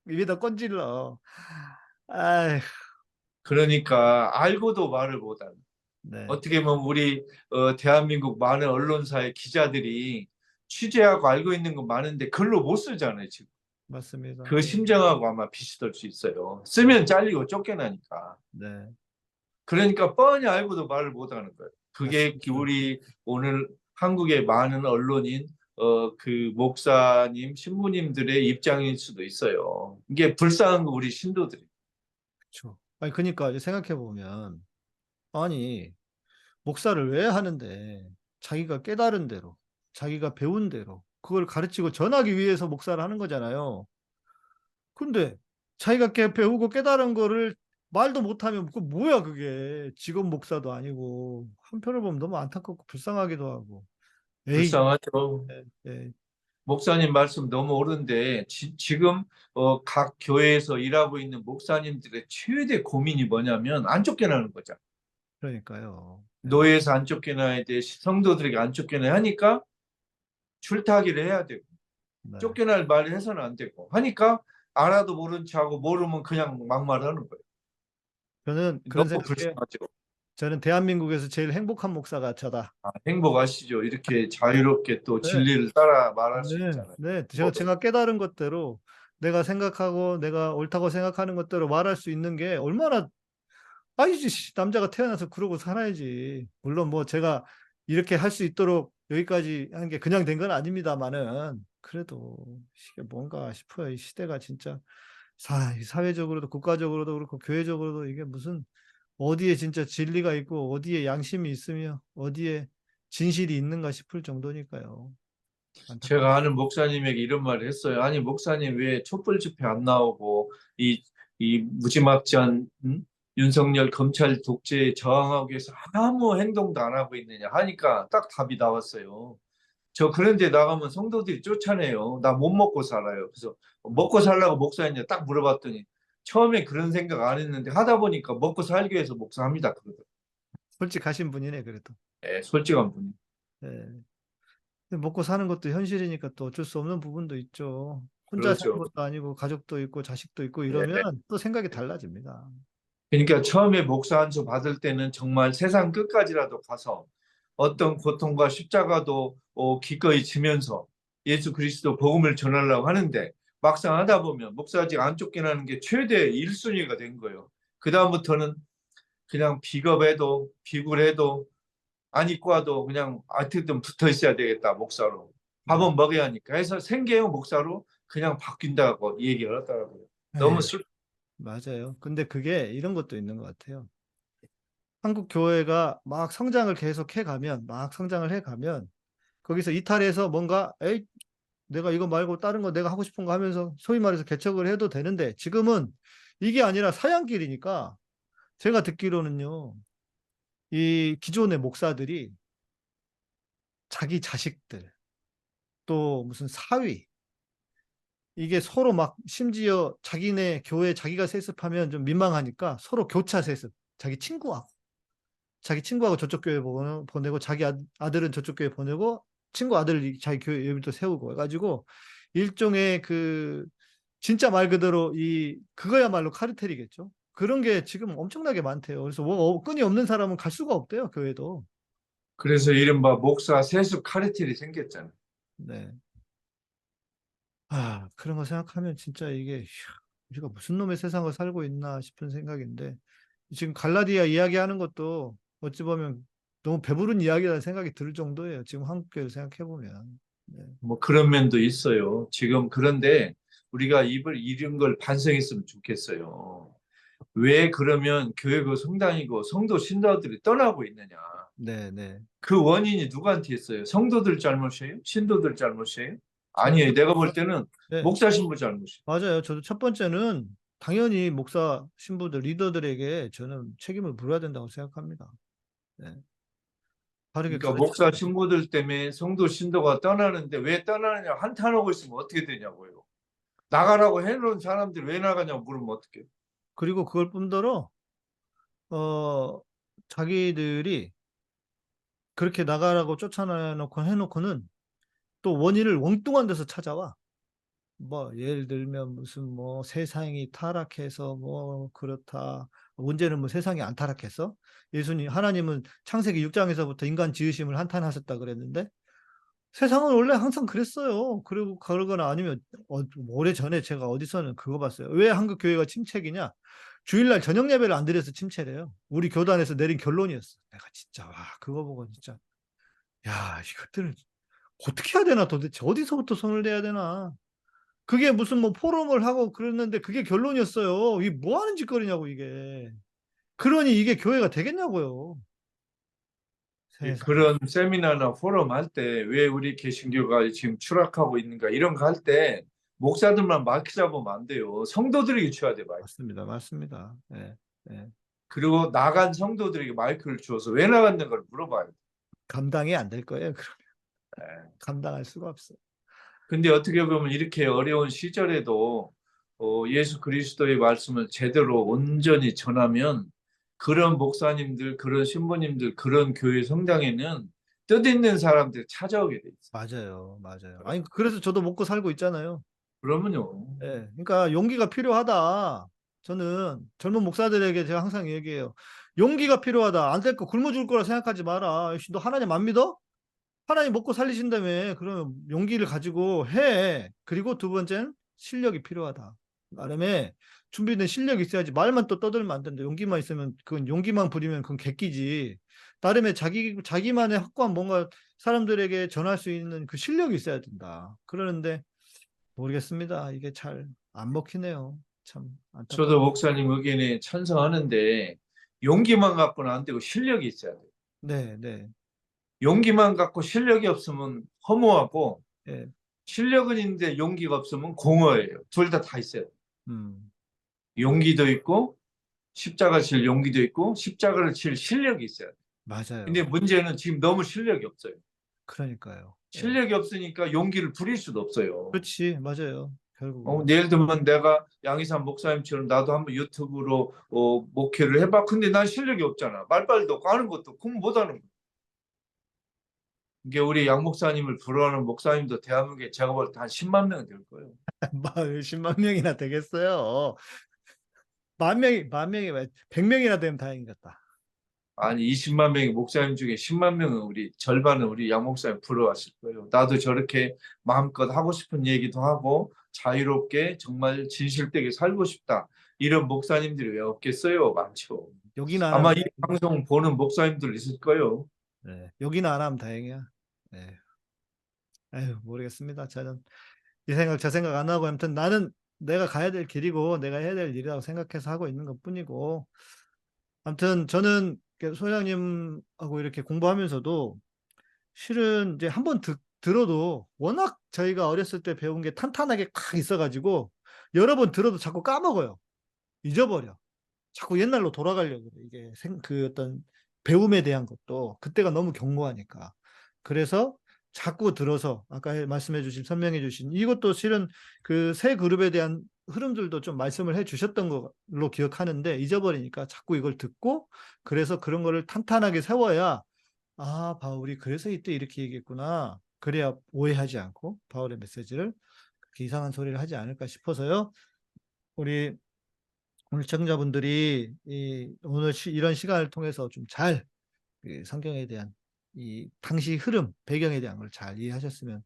입에다 꼰질러. 아휴, 그러니까 알고도 말을 못하는. 네, 어떻게 보면 우리 대한민국 많은 언론사의 기자들이 취재하고 알고 있는 거 많은데 글로 못 쓰잖아요, 지금. 맞습니다. 그 심정하고 아마 비슷할 수 있어요. 쓰면 잘리고 쫓겨나니까. 네, 그러니까 뻔히 알고도 말을 못 하는 거예요. 그게 맞습니다. 우리 오늘 한국의 많은 언론인 그 목사님, 신부님들의 입장일 수도 있어요. 이게 불쌍한 거 우리 신도들이. 그렇죠. 아니, 그러니까 생각해 보면, 아니, 목사를 왜 하는데 자기가 깨달은 대로, 자기가 배운 대로 그걸 가르치고 전하기 위해서 목사를 하는 거잖아요. 근데 자기가 배우고 깨달은 거를 말도 못하면 그 뭐야 그게. 직업 목사도 아니고 한편을 보면 너무 안타깝고 불쌍하기도 하고. 에이, 불쌍하죠. 예, 목사님 말씀 너무 옳은데 지금 각 교회에서 일하고 있는 목사님들의 최대 고민이 뭐냐면 안 쫓겨나는 거죠. 그러니까요. 예, 노예에서 안 쫓겨나야 돼. 성도들에게 안 쫓겨나야 하니까 줄타기를 해야 되고 네. 쫓겨날 말을 해서는 안 되고 하니까 알아도 모른 척하고 모르면 그냥 막말하는 거예요. 저는 그런 너무 생각에 불쌍하죠. 저는 대한민국에서 제일 행복한 목사가 저다. 행복하시죠. 이렇게 자유롭게 또 네. 진리를 따라 말할 수 네, 있잖아요. 네. 제가 깨달은 것대로 내가 생각하고 내가 옳다고 생각하는 것대로 말할 수 있는 게 얼마나 아니지. 남자가 태어나서 그러고 살아야지. 물론 제가 이렇게 할 수 있도록 여기까지 하는 게 그냥 된 건 아닙니다만은 그래도 이게 뭔가 싶어요. 이 시대가 진짜 사회적으로도 국가적으로도 그렇고 교회적으로도 이게 무슨 어디에 진짜 진리가 있고 어디에 양심이 있으며 어디에 진실이 있는가 싶을 정도니까요. 제가 아는 목사님에게 이런 말을 했어요. 아니 목사님 왜 촛불 집회 안 나오고 이 무지막지한 윤석열 검찰 독재에 저항하기 위해서 아무 행동도 안 하고 있느냐 하니까 딱 답이 나왔어요. 저 그런데 나가면 성도들이 쫓아내요. 나 못 먹고 살아요. 그래서 먹고 살라고 목사했냐 딱 물어봤더니 처음에 그런 생각 안 했는데 하다 보니까 먹고 살기 위해서 목사합니다. 그러더라고요. 솔직하신 분이네, 그래도. 예, 솔직한 분이. 예. 근데 먹고 사는 것도 현실이니까 또 어쩔 수 없는 부분도 있죠. 혼자 사는 그렇죠. 것도 아니고 가족도 있고 자식도 있고 예. 이러면 또 생각이 달라집니다. 그러니까 처음에 목사 안수 받을 때는 정말 세상 끝까지라도 가서 어떤 고통과 십자가도 기꺼이 지면서 예수 그리스도 복음을 전하려고 하는데 막상 하다 보면 목사직 안 쫓겨나는 게 최대 1순위가 된 거예요. 그 다음부터는 그냥 비겁해도 비굴해도 안 입고 와도 그냥 어떻게든 붙어 있어야 되겠다 목사로. 밥은 먹여야 하니까 해서 생계형 목사로 그냥 바뀐다고 얘기를 하더라고요. 너무 네, 슬 맞아요. 근데 그게 이런 것도 있는 것 같아요. 한국 교회가 막 성장을 계속 해가면, 막 성장을 해가면, 거기서 이탈해서 뭔가, 에이, 내가 이거 말고 다른 거 내가 하고 싶은 거 하면서 소위 말해서 개척을 해도 되는데, 지금은 이게 아니라 사양길이니까, 제가 듣기로는요, 이 기존의 목사들이 자기 자식들, 또 무슨 사위, 이게 서로 막 심지어 자기네 교회 자기가 세습하면 좀 민망하니까 서로 교차 세습, 자기 친구하고 저쪽 교회 보내고 자기 아들은 저쪽 교회 보내고 친구 아들 자기 교회 예비도 세우고 해가지고 일종의 그 진짜 말 그대로 그거야말로 카르텔이겠죠. 그런 게 지금 엄청나게 많대요. 그래서 뭐 끈이 없는 사람은 갈 수가 없대요, 교회도. 그래서 이른바 목사 세습 카르텔이 생겼잖아요. 네. 그런 거 생각하면 진짜 이게 우리가 무슨 놈의 세상을 살고 있나 싶은 생각인데 지금 갈라디아 이야기하는 것도 어찌 보면 너무 배부른 이야기라는 생각이 들 정도예요. 지금 한국교회를 생각해 보면. 네. 뭐 그런 면도 있어요. 지금 그런데 우리가 이런 걸 반성했으면 좋겠어요. 왜 그러면 교회고 성당이고 성도 신도들이 떠나고 있느냐. 네, 네. 그 원인이 누구한테 있어요? 성도들 잘못이에요? 신도들 잘못이에요? 아니에요. 내가 볼 때는 네, 목사 신부 잘못이에요. 맞아요. 저도 첫 번째는 당연히 목사 신부들 리더들에게 저는 책임을 물어야 된다고 생각합니다. 네. 바르게 그러니까 가르쳐. 목사 신부들 때문에 성도 신도가 떠나는데 왜 떠나느냐 한탄하고 있으면 어떻게 되냐고요. 나가라고 해놓은 사람들이 왜 나가냐고 물으면 어떡해요. 그리고 그걸 뿐더러 자기들이 그렇게 나가라고 쫓아내놓고 해놓고는 또 원인을 엉뚱한 데서 찾아와. 뭐 예를 들면 무슨 뭐 세상이 타락해서 뭐 그렇다. 문제는 뭐 세상이 안 타락했어? 예수님 하나님은 창세기 6장에서부터 인간 지으심을 한탄하셨다 그랬는데 세상은 원래 항상 그랬어요. 그리고 그러거나 아니면 오래전에 제가 어디서는 그거 봤어요. 왜 한국 교회가 침체기냐? 주일날 저녁 예배를 안 드려서 침체래요. 우리 교단에서 내린 결론이었어. 내가 진짜 와 그거 보고 진짜 야 이것들은 어떻게 해야 되나 도대체 어디서부터 손을 대야 되나? 그게 무슨 뭐 포럼을 하고 그랬는데 그게 결론이었어요. 이게 뭐 하는 짓거리냐고 이게. 그러니 이게 교회가 되겠냐고요. 세상. 그런 세미나나 포럼 할 때 왜 우리 개신교가 지금 추락하고 있는가 이런 거 할 때 목사들만 마이크 잡으면 안 돼요. 성도들에게 줘야 돼 마이크. 맞습니다. 맞습니다. 예. 예. 그리고 나간 성도들에게 마이크를 주어서 왜 나갔는 걸 물어봐요. 감당이 안 될 거예요. 그러면. 감당할 수가 없어요. 근데 어떻게 보면 이렇게 어려운 시절에도 예수 그리스도의 말씀을 제대로 온전히 전하면 그런 목사님들, 그런 신부님들, 그런 교회 성당에는 뜻있는 사람들이 찾아오게 돼 있어요. 맞아요. 맞아요. 아니 그래서 저도 먹고 살고 있잖아요. 그러면요. 예. 그러니까 용기가 필요하다. 저는 젊은 목사들에게 제가 항상 얘기해요. 용기가 필요하다. 안 될 거 굶어 죽을 거라 생각하지 마라. 너 하나님 안 믿어? 하나님 먹고 살리신다며. 그러면 용기를 가지고 해. 그리고 두 번째는 실력이 필요하다. 나름의 준비된 실력이 있어야지 말만 또 떠들면 안 된다. 용기만 있으면 그건 용기만 부리면 그건 객기지. 나름의 자기만의 확고한 뭔가 사람들에게 전할 수 있는 그 실력이 있어야 된다. 그러는데 모르겠습니다. 이게 잘 안 먹히네요. 참 안타깝다. 저도 목사님 의견에 찬성하는데 용기만 갖고는 안 되고 실력이 있어야 돼요. 네, 네. 용기만 갖고 실력이 없으면 허무하고 예. 실력은 있는데 용기가 없으면 공허해요. 둘 다 있어요. 음. 용기도 있고 십자가 질 용기도 있고 십자가를 칠 실력이 있어요. 맞아요. 근데 문제는 지금 너무 실력이 없어요. 그러니까요. 예. 실력이 없으니까 용기를 부릴 수도 없어요. 그렇지, 맞아요. 결국은. 예를 들면 내가 양희삼 목사님처럼 나도 한번 유튜브로 목회를 해봐. 근데 난 실력이 없잖아. 말빨도 없고 하는 것도 공부 못하는 거. 이게 우리 양 목사님을 부러워하는 목사님도 대한민국에 제가 볼 때 한 10만 명 될 거예요. 10만 명이나 되겠어요. 만 명이 100명이나 되면 다행이겠다. 아니 20만 명의 목사님 중에 10만 명은 우리 절반은 우리 양 목사님 부러워하실 거예요. 나도 저렇게 마음껏 하고 싶은 얘기도 하고 자유롭게 정말 진실되게 살고 싶다. 이런 목사님들이 왜 없겠어요? 많죠. 여기는 안 아마 하면 이 방송 보는 목사님들 있을 거예요. 네, 여기는 안 하면 다행이야. 네. 에휴, 모르겠습니다. 저는 이 생각 저 생각 안 하고 아무튼 나는 내가 가야 될 길이고 내가 해야 될 일이라고 생각해서 하고 있는 것뿐이고 아무튼 저는 소장님하고 이렇게 공부하면서도 실은 이제 한번 들어도 워낙 저희가 어렸을 때 배운 게 탄탄하게 콱 있어가지고 여러 번 들어도 자꾸 까먹어요. 잊어버려. 자꾸 옛날로 돌아가려고 그래. 이게 그 어떤 배움에 대한 것도 그때가 너무 견고하니까. 그래서 자꾸 들어서 아까 말씀해 주신 설명해 주신 이것도 실은 그 새 그룹에 대한 흐름들도 좀 말씀을 해 주셨던 걸로 기억하는데 잊어버리니까 자꾸 이걸 듣고 그래서 그런 거를 탄탄하게 세워야 아, 바울이 그래서 이때 이렇게 얘기했구나. 그래야 오해하지 않고 바울의 메시지를 그렇게 이상한 소리를 하지 않을까 싶어서요. 우리 오늘 시청자분들이 오늘 이런 시간을 통해서 좀 잘 성경에 대한 이 당시 흐름, 배경에 대한 걸 잘 이해하셨으면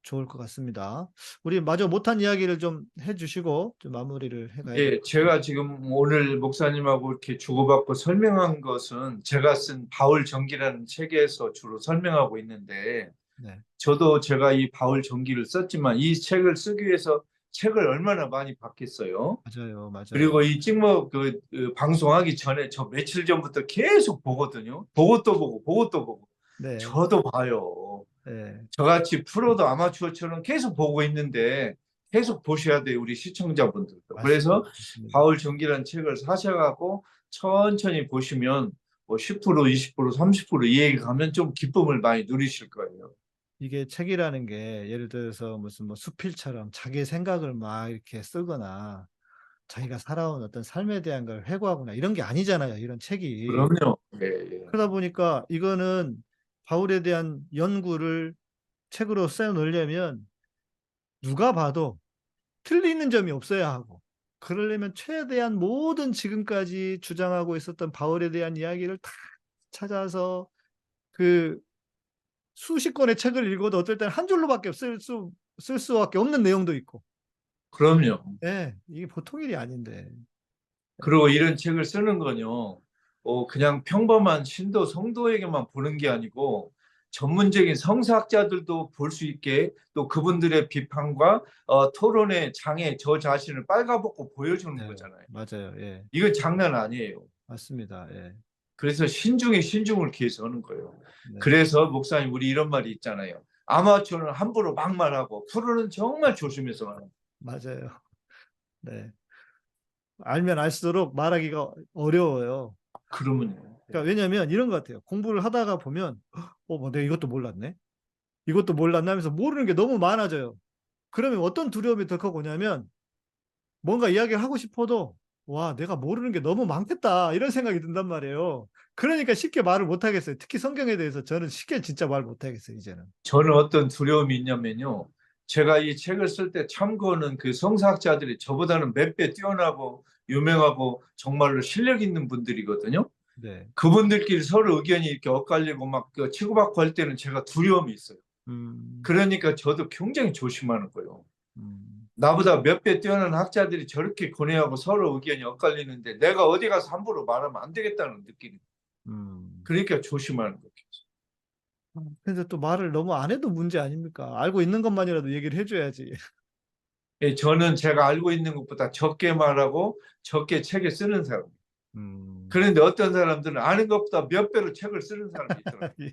좋을 것 같습니다. 우리 마저 못한 이야기를 좀 해주시고 좀 마무리를 해가야 예, 제가 지금 오늘 목사님하고 이렇게 주고받고 설명한 것은 제가 쓴 바울 전기라는 책에서 주로 설명하고 있는데 네. 저도 제가 이 바울 전기를 썼지만 이 책을 쓰기 위해서 책을 얼마나 많이 봤겠어요. 맞아요, 맞아요. 그리고 이 찍먹 그 방송하기 전에 저 며칠 전부터 계속 보거든요. 보고 또 보고 보고 또 보고. 네, 저도 봐요. 네, 저같이 프로도 아마추어처럼 계속 보고 있는데 계속 보셔야 돼요. 우리 시청자분들도. 그래서 맞습니다. 바울 전기라는 책을 사셔갖고 천천히 보시면 뭐 10%, 20%, 30% 이해가 가면 좀 기쁨을 많이 누리실 거예요. 이게 책이라는 게 예를 들어서 무슨 뭐 수필처럼 자기의 생각을 막 이렇게 쓰거나 자기가 살아온 어떤 삶에 대한 걸 회고하거나 이런 게 아니잖아요. 이런 책이. 그럼요. 예, 예. 그러다 보니까 이거는 바울에 대한 연구를 책으로 써놓으려면 누가 봐도 틀리는 점이 없어야 하고 그러려면 최대한 모든 지금까지 주장하고 있었던 바울에 대한 이야기를 다 찾아서 그 수십 권의 책을 읽어도 어떨 때는 한 줄로밖에 쓸 수밖에 없는 내용도 있고. 그럼요. 네, 이게 보통 일이 아닌데. 그리고 이런 책을 쓰는 건요, 그냥 평범한 신도 성도에게만 보는 게 아니고 전문적인 성사학자들도 볼 수 있게 또 그분들의 비판과 토론의 장에 저 자신을 빨가벗고 보여주는 네, 거잖아요. 맞아요. 예, 이건 장난 아니에요. 맞습니다. 예. 그래서 신중에 신중을 기해서 하는 거예요. 네, 그래서 목사님 우리 이런 말이 있잖아요. 아마추어는 함부로 막말하고 프로는 정말 조심해서 하는 거예요. 맞아요. 네. 알면 알수록 말하기가 어려워요. 그러면요. 그러니까 왜냐하면 이런 것 같아요. 공부를 하다가 보면, 뭐 내가 이것도 몰랐네. 이것도 몰랐나 하면서 모르는 게 너무 많아져요. 그러면 어떤 두려움이 더 크고 오냐면 뭔가 이야기를 하고 싶어도 와, 내가 모르는 게 너무 많겠다. 이런 생각이 든단 말이에요. 그러니까 쉽게 말을 못 하겠어요. 특히 성경에 대해서 저는 쉽게 진짜 말 못 하겠어요, 이제는. 저는 어떤 두려움이 있냐면요. 제가 이 책을 쓸 때 참고는 그 성사학자들이 저보다는 몇 배 뛰어나고 유명하고 정말로 실력 있는 분들이거든요. 네. 그분들끼리 서로 의견이 이렇게 엇갈리고 막 치고받고 할 때는 제가 두려움이 있어요. 그러니까 저도 굉장히 조심하는 거예요. 나보다 몇 배 뛰어난 학자들이 저렇게 고뇌하고 서로 의견이 엇갈리는데 내가 어디 가서 함부로 말하면 안 되겠다는 느낌이. 그러니까 조심하는 거죠. 근데 또 말을 너무 안 해도 문제 아닙니까? 알고 있는 것만이라도 얘기를 해줘야지. 예, 저는 제가 알고 있는 것보다 적게 말하고 적게 책을 쓰는 사람. 그런데 어떤 사람들은 아는 것보다 몇 배로 책을 쓰는 사람이 있더라고요.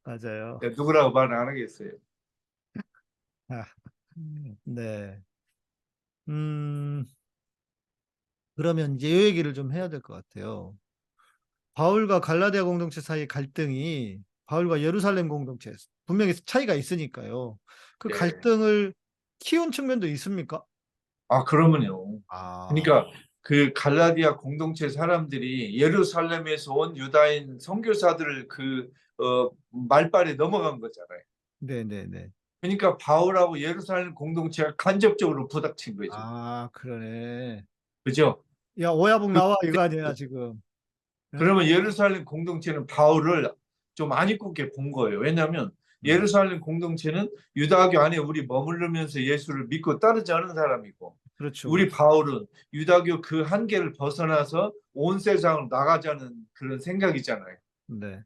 맞아요. 누구라고 말 안 하겠어요. 아, 네. 그러면 이제 이 얘기를 좀 해야 될 것 같아요. 바울과 갈라디아 공동체 사이의 갈등이 바울과 예루살렘 공동체 분명히 차이가 있으니까요. 그 네. 갈등을 키운 측면도 있습니까? 아, 그러면요. 아, 그러니까 그 갈라디아 공동체 사람들이 예루살렘에서 온 유다인 선교사들을 말발에 넘어간 거잖아요. 네네네. 그러니까 바울하고 예루살렘 공동체가 간접적으로 부닥친 거죠. 아, 그러네. 그죠? 야, 오야복 그- 나와 이거 아니야 지금. 예? 그러면 예루살렘 공동체는 바울을 좀 안 이쁘게 본 거예요. 왜냐하면 예루살렘 공동체는 유다교 안에 우리 머무르면서 예수를 믿고 따르지 않은 사람이고, 그렇죠, 우리 그렇죠. 바울은 유다교 그 한계를 벗어나서 온 세상을 나가자는 그런 생각이잖아요. 네,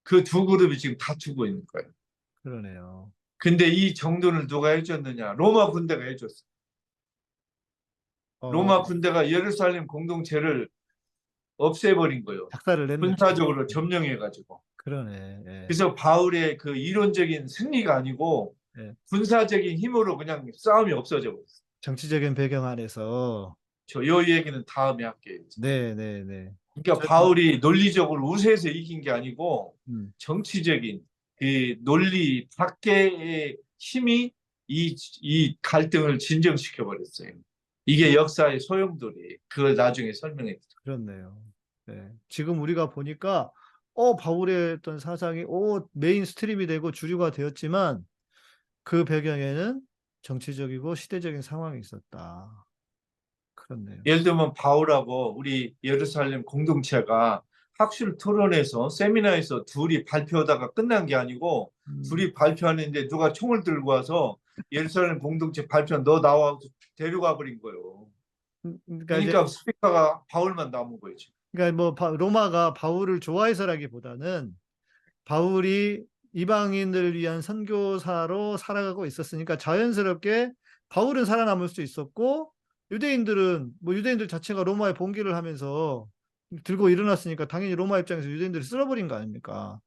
그 두 그룹이 지금 다투고 있는 거예요. 그러네요. 근데 이 정돈을 누가 해줬느냐? 로마 군대가 해줬어. 어, 로마 군대가 예루살렘 공동체를 없애버린 거예요. 작사를 냈네. 군사적으로 점령해가지고. 그러네. 예, 그래서 바울의 그 이론적인 승리가 아니고 예. 군사적인 힘으로 그냥 싸움이 없어져 버렸어요. 정치적인 배경 안에서. 요 얘기는 다음에 할게요. 네, 네, 네. 그러니까 저- 바울이 논리적으로 우세해서 이긴 게 아니고 음, 정치적인 그 논리 밖의 힘이 이 갈등을 진정시켜 버렸어요. 이게 역사의 소용돌이. 그걸 나중에 설명해 드릴게요. 그렇네요. 네. 지금 우리가 보니까 바울의 어떤 사상이 메인 스트림이 되고 주류가 되었지만 그 배경에는 정치적이고 시대적인 상황이 있었다. 그렇네요. 예를 들면 바울하고 우리 예루살렘 공동체가 학술 토론에서 세미나에서 둘이 발표하다가 끝난 게 아니고 둘이 발표하는데 누가 총을 들고 와서 예루살렘 공동체 발표 너 나와 데려가 버린 거예요. 그러니까 그러니까 스피커가 바울만 남은 거죠. 그러니까 뭐 로마가 바울을 좋아해서라기보다는 바울이 이방인들을 위한 선교사로 살아가고 있었으니까 자연스럽게 바울은 살아남을 수 있었고 유대인들 자체가 로마에 봉기를 하면서 들고 일어났으니까 당연히 로마 입장에서 유대인들을 쓸어버린 거 아닙니까?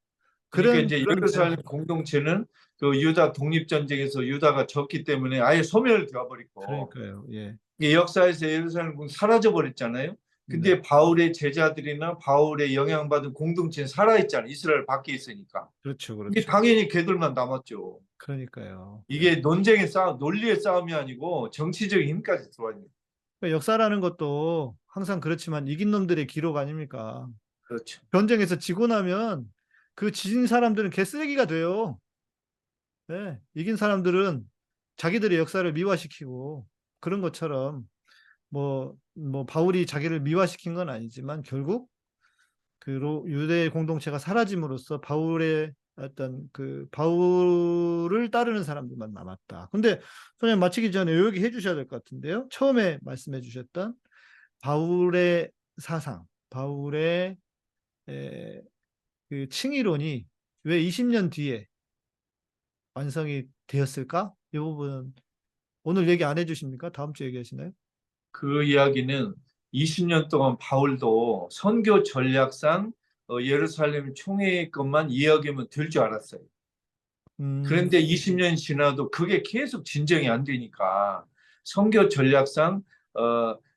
그러니까 그런 이제 그런 예루살렘 공동체는 그 유다 독립전쟁에서 유다가 졌기 때문에 아예 소멸되어 버리고 그러니까요. 예. 이게 역사에서 예루살렘 공동체 사라져 버렸잖아요. 근데 네. 바울의 제자들이나 바울의 영향받은 공동체는 살아있잖아요. 이스라엘 밖에 있으니까. 그렇죠, 이게 그렇죠. 당연히 걔들만 남았죠. 그러니까요. 이게 논쟁의 싸움, 논리의 싸움이 아니고 정치적인 힘까지 들어와 있는. 그러니까 역사라는 것도 항상 그렇지만 이긴 놈들의 기록 아닙니까? 그렇죠. 전쟁에서 지고 나면 그 지진 사람들은 개쓰레기가 돼요. 네, 이긴 사람들은 자기들의 역사를 미화시키고 그런 것처럼 바울이 자기를 미화시킨 건 아니지만 결국 유대 공동체가 사라짐으로써 바울을 따르는 사람들만 남았다. 근데 선생님 마치기 전에 여기 해주셔야 될 것 같은데요. 처음에 말씀해 주셨던 바울의 사상, 바울의 그 칭의론이 왜 20년 뒤에 완성이 되었을까? 이 부분은 오늘 얘기 안 해주십니까? 다음 주에 얘기하시나요? 그 이야기는 20년 동안 바울도 선교 전략상 예루살렘 총회 것만 이야기하면 될 줄 알았어요. 그런데 20년이 지나도 그게 계속 진정이 안 되니까 선교 전략상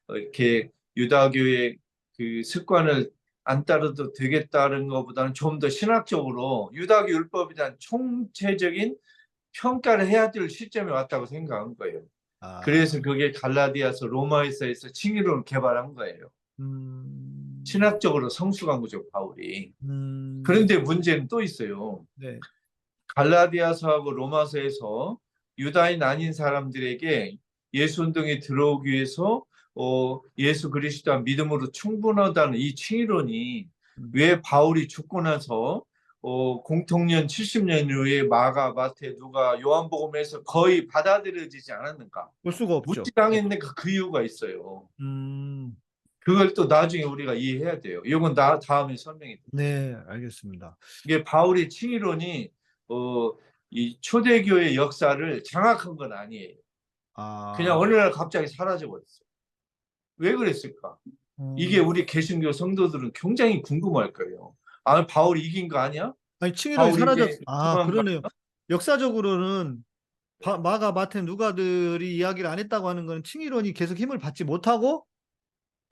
이렇게 유다교의 그 습관을 안 따라도 되겠다는 것보다는 좀 더 신학적으로 유다교 율법에 대한 총체적인 평가를 해야 될 시점에 왔다고 생각한 거예요. 그래서 그게 갈라디아서 로마에서에서 칭의론을 개발한 거예요. 신학적으로 성숙한 거죠, 바울이. 그런데 문제는 또 있어요. 네. 갈라디아서하고 로마서에서 유다인 아닌 사람들에게 예수 운동에 들어오기 위해서 예수 그리스도 믿음으로 충분하다는 이 칭의론이 왜 바울이 죽고 나서 공통년 70년 후에 마가, 마태, 누가, 요한복음에서 거의 받아들여지지 않았는가? 볼 수가 없죠. 무지당했는가 그 이유가 있어요. 음, 그걸 또 나중에 우리가 이해해야 돼요. 이건 다음에 설명해 드릴게요. 네, 알겠습니다. 이게 바울의 칭의론이 이 초대교회 역사를 장악한 건 아니에요. 그냥 어느 날 갑자기 사라져 버렸어요. 왜 그랬을까? 이게 우리 개신교 성도들은 굉장히 궁금할 거예요. 아, 바울이 이긴 거 아니야? 아니, 칭의론이 바울이 사라졌. 이제 도망간 그러네요. 역사적으로는 마가, 마태, 누가들이 이야기를 안 했다고 하는 건 칭의론이 계속 힘을 받지 못하고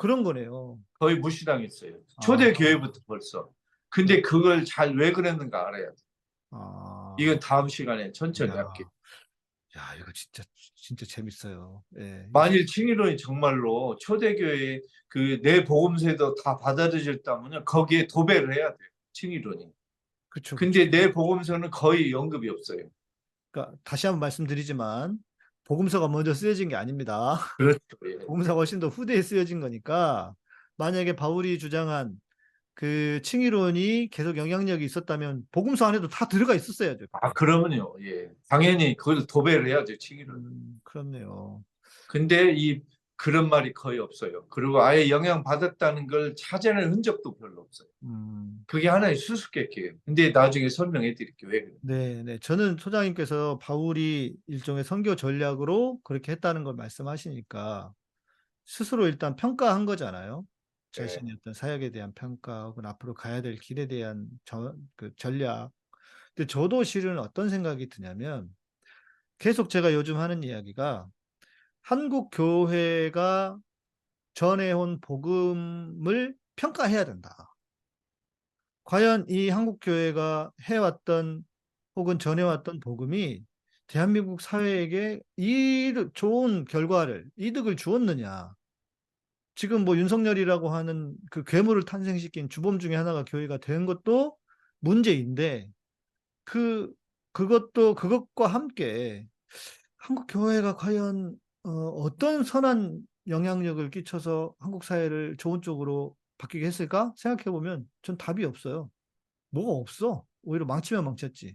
그런 거네요. 거의 무시당했어요. 초대교회부터 벌써. 근데 그걸 잘 왜 그랬는가 알아야 돼. 아, 이건 다음 시간에 천천히 야, 할게. 야, 이거 진짜 재밌어요. 예. 만일 칭의론이 정말로 초대교회 그 내 복음서에도 다 받아들여졌다면 거기에 도배를 해야 돼요. 칭의론이. 그쵸, 그쵸. 근데 내 복음서는 거의 언급이 없어요. 그러니까 다시 한번 말씀드리지만 복음서가 먼저 쓰여진 게 아닙니다. 그렇죠. 예. 복음서가 훨씬 더 후대에 쓰여진 거니까 만약에 바울이 주장한 그 칭의론이 계속 영향력이 있었다면 복음서 안에도 다 들어가 있었어야죠. 아, 그러면요. 예. 당연히 그걸 도배를 해야죠, 칭의론. 그렇네요. 근데 그런 말이 거의 없어요. 그리고 아예 영향받았다는 걸 찾아낸 흔적도 별로 없어요. 음, 그게 하나의 수수께끼예요. 근데 나중에 설명해 드릴게요. 왜 그래. 네, 네. 저는 소장님께서 바울이 일종의 선교 전략으로 그렇게 했다는 걸 말씀하시니까 스스로 일단 평가한 거잖아요. 예. 자신의 어떤 사역에 대한 평가 혹은 앞으로 가야 될 길에 대한 그 전략. 근데 저도 실은 어떤 생각이 드냐면 계속 제가 요즘 하는 이야기가 한국 교회가 전해온 복음을 평가해야 된다. 과연 이 한국 교회가 해왔던 혹은 전해왔던 복음이 대한민국 사회에게 좋은 결과를, 이득을 주었느냐. 지금 뭐 윤석열이라고 하는 그 괴물을 탄생시킨 주범 중에 하나가 교회가 된 것도 문제인데, 그것과 함께 한국 교회가 과연 어떤 선한 영향력을 끼쳐서 한국 사회를 좋은 쪽으로 바뀌게 했을까? 생각해 보면 전 답이 없어요. 뭐가 없어. 오히려 망치면 망쳤지.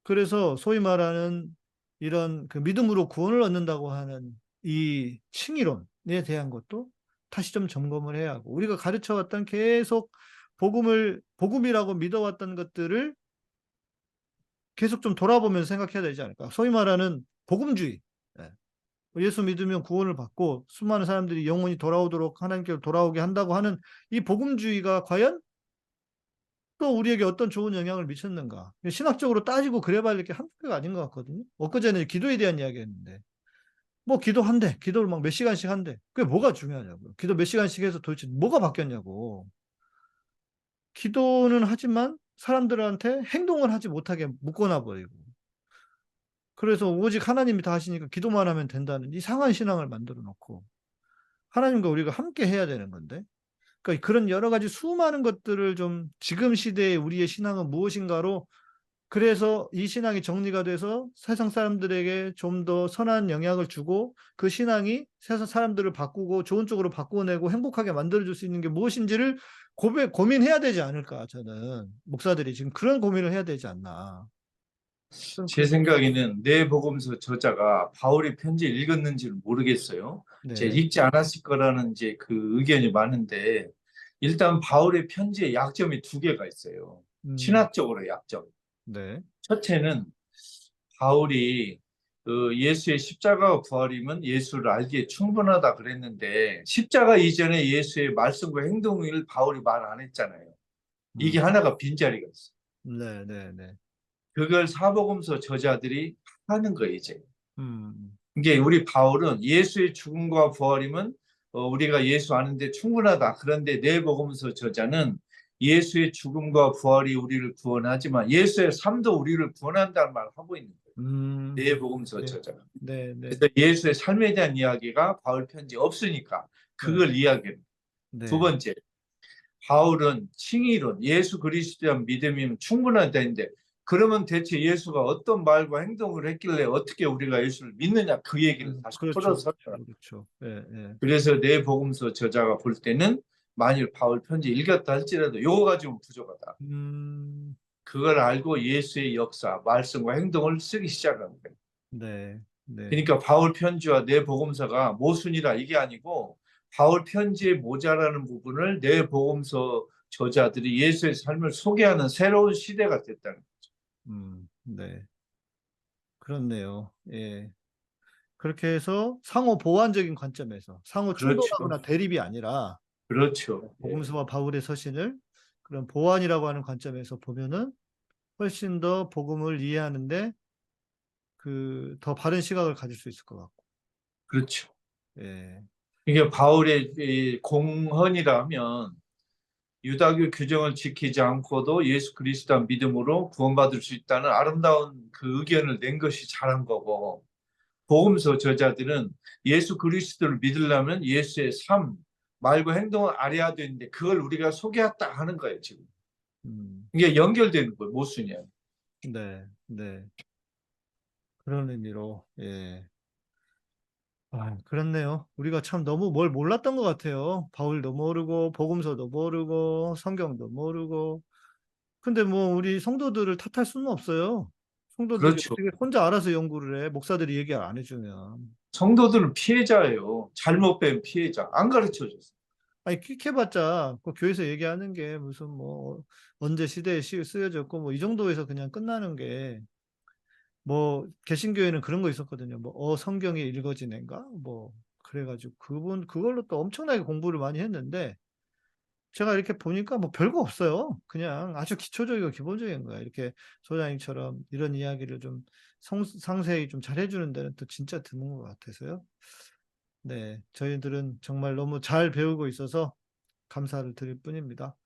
그래서 소위 말하는 이런 그 믿음으로 구원을 얻는다고 하는 이 칭의론에 대한 것도 다시 좀 점검을 해야 하고 우리가 가르쳐 왔던 계속 복음이라고 믿어왔던 것들을 계속 좀 돌아보면서 생각해야 되지 않을까. 소위 말하는 복음주의. 예. 예수 믿으면 구원을 받고 수많은 사람들이 영원히 돌아오도록 하나님께로 돌아오게 한다고 하는 이 복음주의가 과연 또 우리에게 어떤 좋은 영향을 미쳤는가. 신학적으로 따지고 그래 봐야 될 게 한두 개가 아닌 것 같거든요. 엊그제는 기도에 대한 이야기 했는데 뭐 기도한대. 기도를 막 몇 시간씩 한대. 그게 뭐가 중요하냐고요. 기도 몇 시간씩 해서 도대체 뭐가 바뀌었냐고. 기도는 하지만 사람들한테 행동을 하지 못하게 묶어놔 버리고. 그래서 오직 하나님이 다 하시니까 기도만 하면 된다는 이상한 신앙을 만들어 놓고 하나님과 우리가 함께 해야 되는 건데 그러니까 그런 여러 가지 수많은 것들을 좀 지금 시대의 우리의 신앙은 무엇인가로 그래서 이 신앙이 정리가 돼서 세상 사람들에게 좀 더 선한 영향을 주고 그 신앙이 세상 사람들을 바꾸고 좋은 쪽으로 바꾸어내고 행복하게 만들어줄 수 있는 게 무엇인지를 고민해야 되지 않을까 저는 목사들이 지금 그런 고민을 해야 되지 않나. 제 생각에는 내 복음서 저자가 바울의 편지를 읽었는지를 모르겠어요. 제 네. 읽지 않았을 거라는 이제 그 의견이 많은데 일단 바울의 편지에 약점이 두 개가 있어요. 신학적으로 약점. 네. 첫째는 바울이 예수의 십자가와 부활이면 예수를 알기에 충분하다 그랬는데 십자가 이전에 예수의 말씀과 행동을 바울이 말 안 했잖아요. 이게 하나가 빈자리가 있어요. 네, 네, 네. 그걸 사복음서 저자들이 하는 거예요, 이제. 음, 이게 우리 바울은 예수의 죽음과 부활이면 우리가 예수 아는데 충분하다. 그런데 내 복음서 저자는 예수의 죽음과 부활이 우리를 구원하지만 예수의 삶도 우리를 구원한다는 말을 하고 있는 거예요. 내 복음서 네, 저자가. 네, 네, 그래서 예수의 삶에 대한 이야기가 바울 편지에 없으니까 그걸 이야기합니다. 네. 두 번째, 바울은 칭의론, 예수 그리스도에 대한 믿음이면 충분하다는데 그러면 대체 예수가 어떤 말과 행동을 했길래 어떻게 우리가 예수를 믿느냐 그 얘기를 다시 그렇죠. 풀어서 그렇죠. 예, 예. 그래서 내 복음서 저자가 볼 때는 만일 바울 편지 읽었다 할지라도 요거 가지고는 부족하다. 음, 그걸 알고 예수의 역사, 말씀과 행동을 쓰기 시작한 거예요. 네, 네, 그러니까 바울 편지와 내 복음서가 모순이라 이게 아니고 바울 편지에 모자라는 부분을 내 복음서 저자들이 예수의 삶을 소개하는 새로운 시대가 됐다는 거죠. 네. 그렇네요. 예. 그렇게 해서 상호 보완적인 관점에서 상호 그렇죠. 충돌하거나 대립이 아니라 그렇죠. 예. 복음서와 바울의 서신을 그런 보완이라고 하는 관점에서 보면은 훨씬 더 복음을 이해하는데 그 더 바른 시각을 가질 수 있을 것 같고. 그렇죠. 예. 이게 바울의 이 공헌이라면 유다교 규정을 지키지 않고도 예수 그리스도 믿음으로 구원받을 수 있다는 아름다운 그 의견을 낸 것이 잘한 거고, 복음서 저자들은 예수 그리스도를 믿으려면 예수의 삶, 말과 행동을 알아야 되는데 그걸 우리가 소개했다 하는 거예요, 지금. 이게 연결되는 거예요, 모순이야. 네, 네. 그런 의미로, 예. 아, 그렇네요. 우리가 참 너무 뭘 몰랐던 것 같아요. 바울도 모르고, 복음서도 모르고, 성경도 모르고. 근데 뭐, 우리 성도들을 탓할 수는 없어요. 성도들이 그렇죠. 어떻게 혼자 알아서 연구를 해. 목사들이 얘기 안 해주면. 성도들은 피해자예요. 잘못 된 피해자. 안 가르쳐 줬어요. 아니, 킥해봤자, 그 교회에서 얘기하는 게 무슨 뭐, 언제 시대에 쓰여졌고, 뭐, 이 정도에서 그냥 끝나는 게, 뭐 개신교에는 그런 거 있었거든요. 뭐 성경이 읽어지는가? 뭐 그래가지고 그걸로 또 엄청나게 공부를 많이 했는데 제가 이렇게 보니까 뭐 별거 없어요. 그냥 아주 기초적이고 기본적인 거예요. 이렇게 소장님처럼 이런 이야기를 좀 상세히 좀 잘해주는 데는 또 진짜 드문 것 같아서요. 네, 저희들은 정말 너무 잘 배우고 있어서 감사를 드릴 뿐입니다.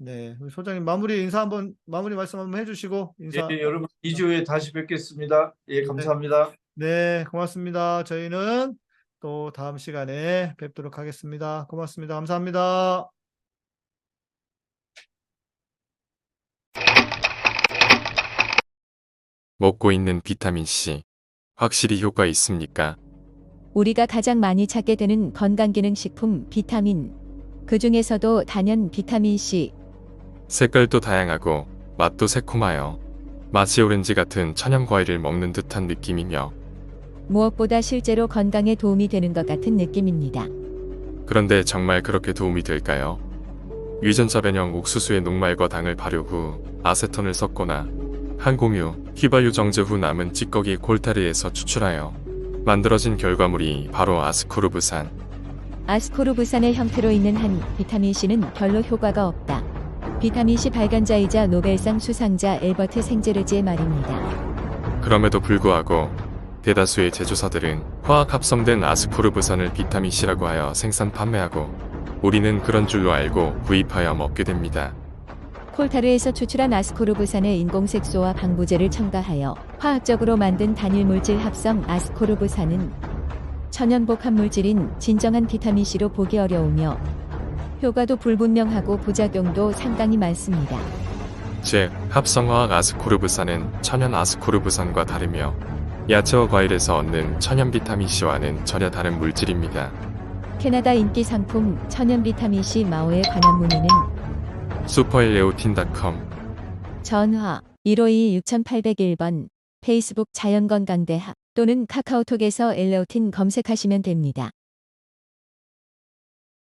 네, 우리 소장님 마무리 말씀 한번 해주시고 인사. 예, 여러분 2주에 다시 뵙겠습니다. 예, 감사합니다. 네, 고맙습니다. 저희는 또 다음 시간에 뵙도록 하겠습니다. 고맙습니다. 감사합니다. 먹고 있는 비타민C 확실히 효과 있습니까? 우리가 가장 많이 찾게 되는 건강기능식품 비타민. 그 중에서도 단연 비타민C. 색깔도 다양하고 맛도 새콤하여 마치 오렌지 같은 천연 과일을 먹는 듯한 느낌이며, 무엇보다 실제로 건강에 도움이 되는 것 같은 느낌입니다. 그런데 정말 그렇게 도움이 될까요? 유전자 변형 옥수수의 녹말과 당을 발효 후 아세톤을 섞거나 항공유, 휘발유 정제 후 남은 찌꺼기 콜타르에서 추출하여 만들어진 결과물이 바로 아스코르브산. 아스코르브산의 형태로 있는 한 비타민C는 별로 효과가 없다. 비타민C 발간자이자 노벨상 수상자 엘버트 생제르지의 말입니다. 그럼에도 불구하고 대다수의 제조사들은 화학 합성된 아스코르브산을 비타민C라고 하여 생산 판매하고, 우리는 그런 줄로 알고 구입하여 먹게 됩니다. 콜타르에서 추출한 아스코르브산의 인공색소와 방부제를 첨가하여 화학적으로 만든 단일 물질 합성 아스코르브산은 천연 복합 물질인 진정한 비타민C로 보기 어려우며 효과도 불분명하고 부작용도 상당히 많습니다. 즉, 합성화학 아스코르브산은 천연 아스코르브산과 다르며 야채와 과일에서 얻는 천연 비타민C와는 전혀 다른 물질입니다. 캐나다 인기 상품 천연 비타민C 마오에 관한 문의는 슈퍼엘레오틴.com. 전화 1522-6801번, 페이스북 자연건강대학 또는 카카오톡에서 엘레오틴 검색하시면 됩니다.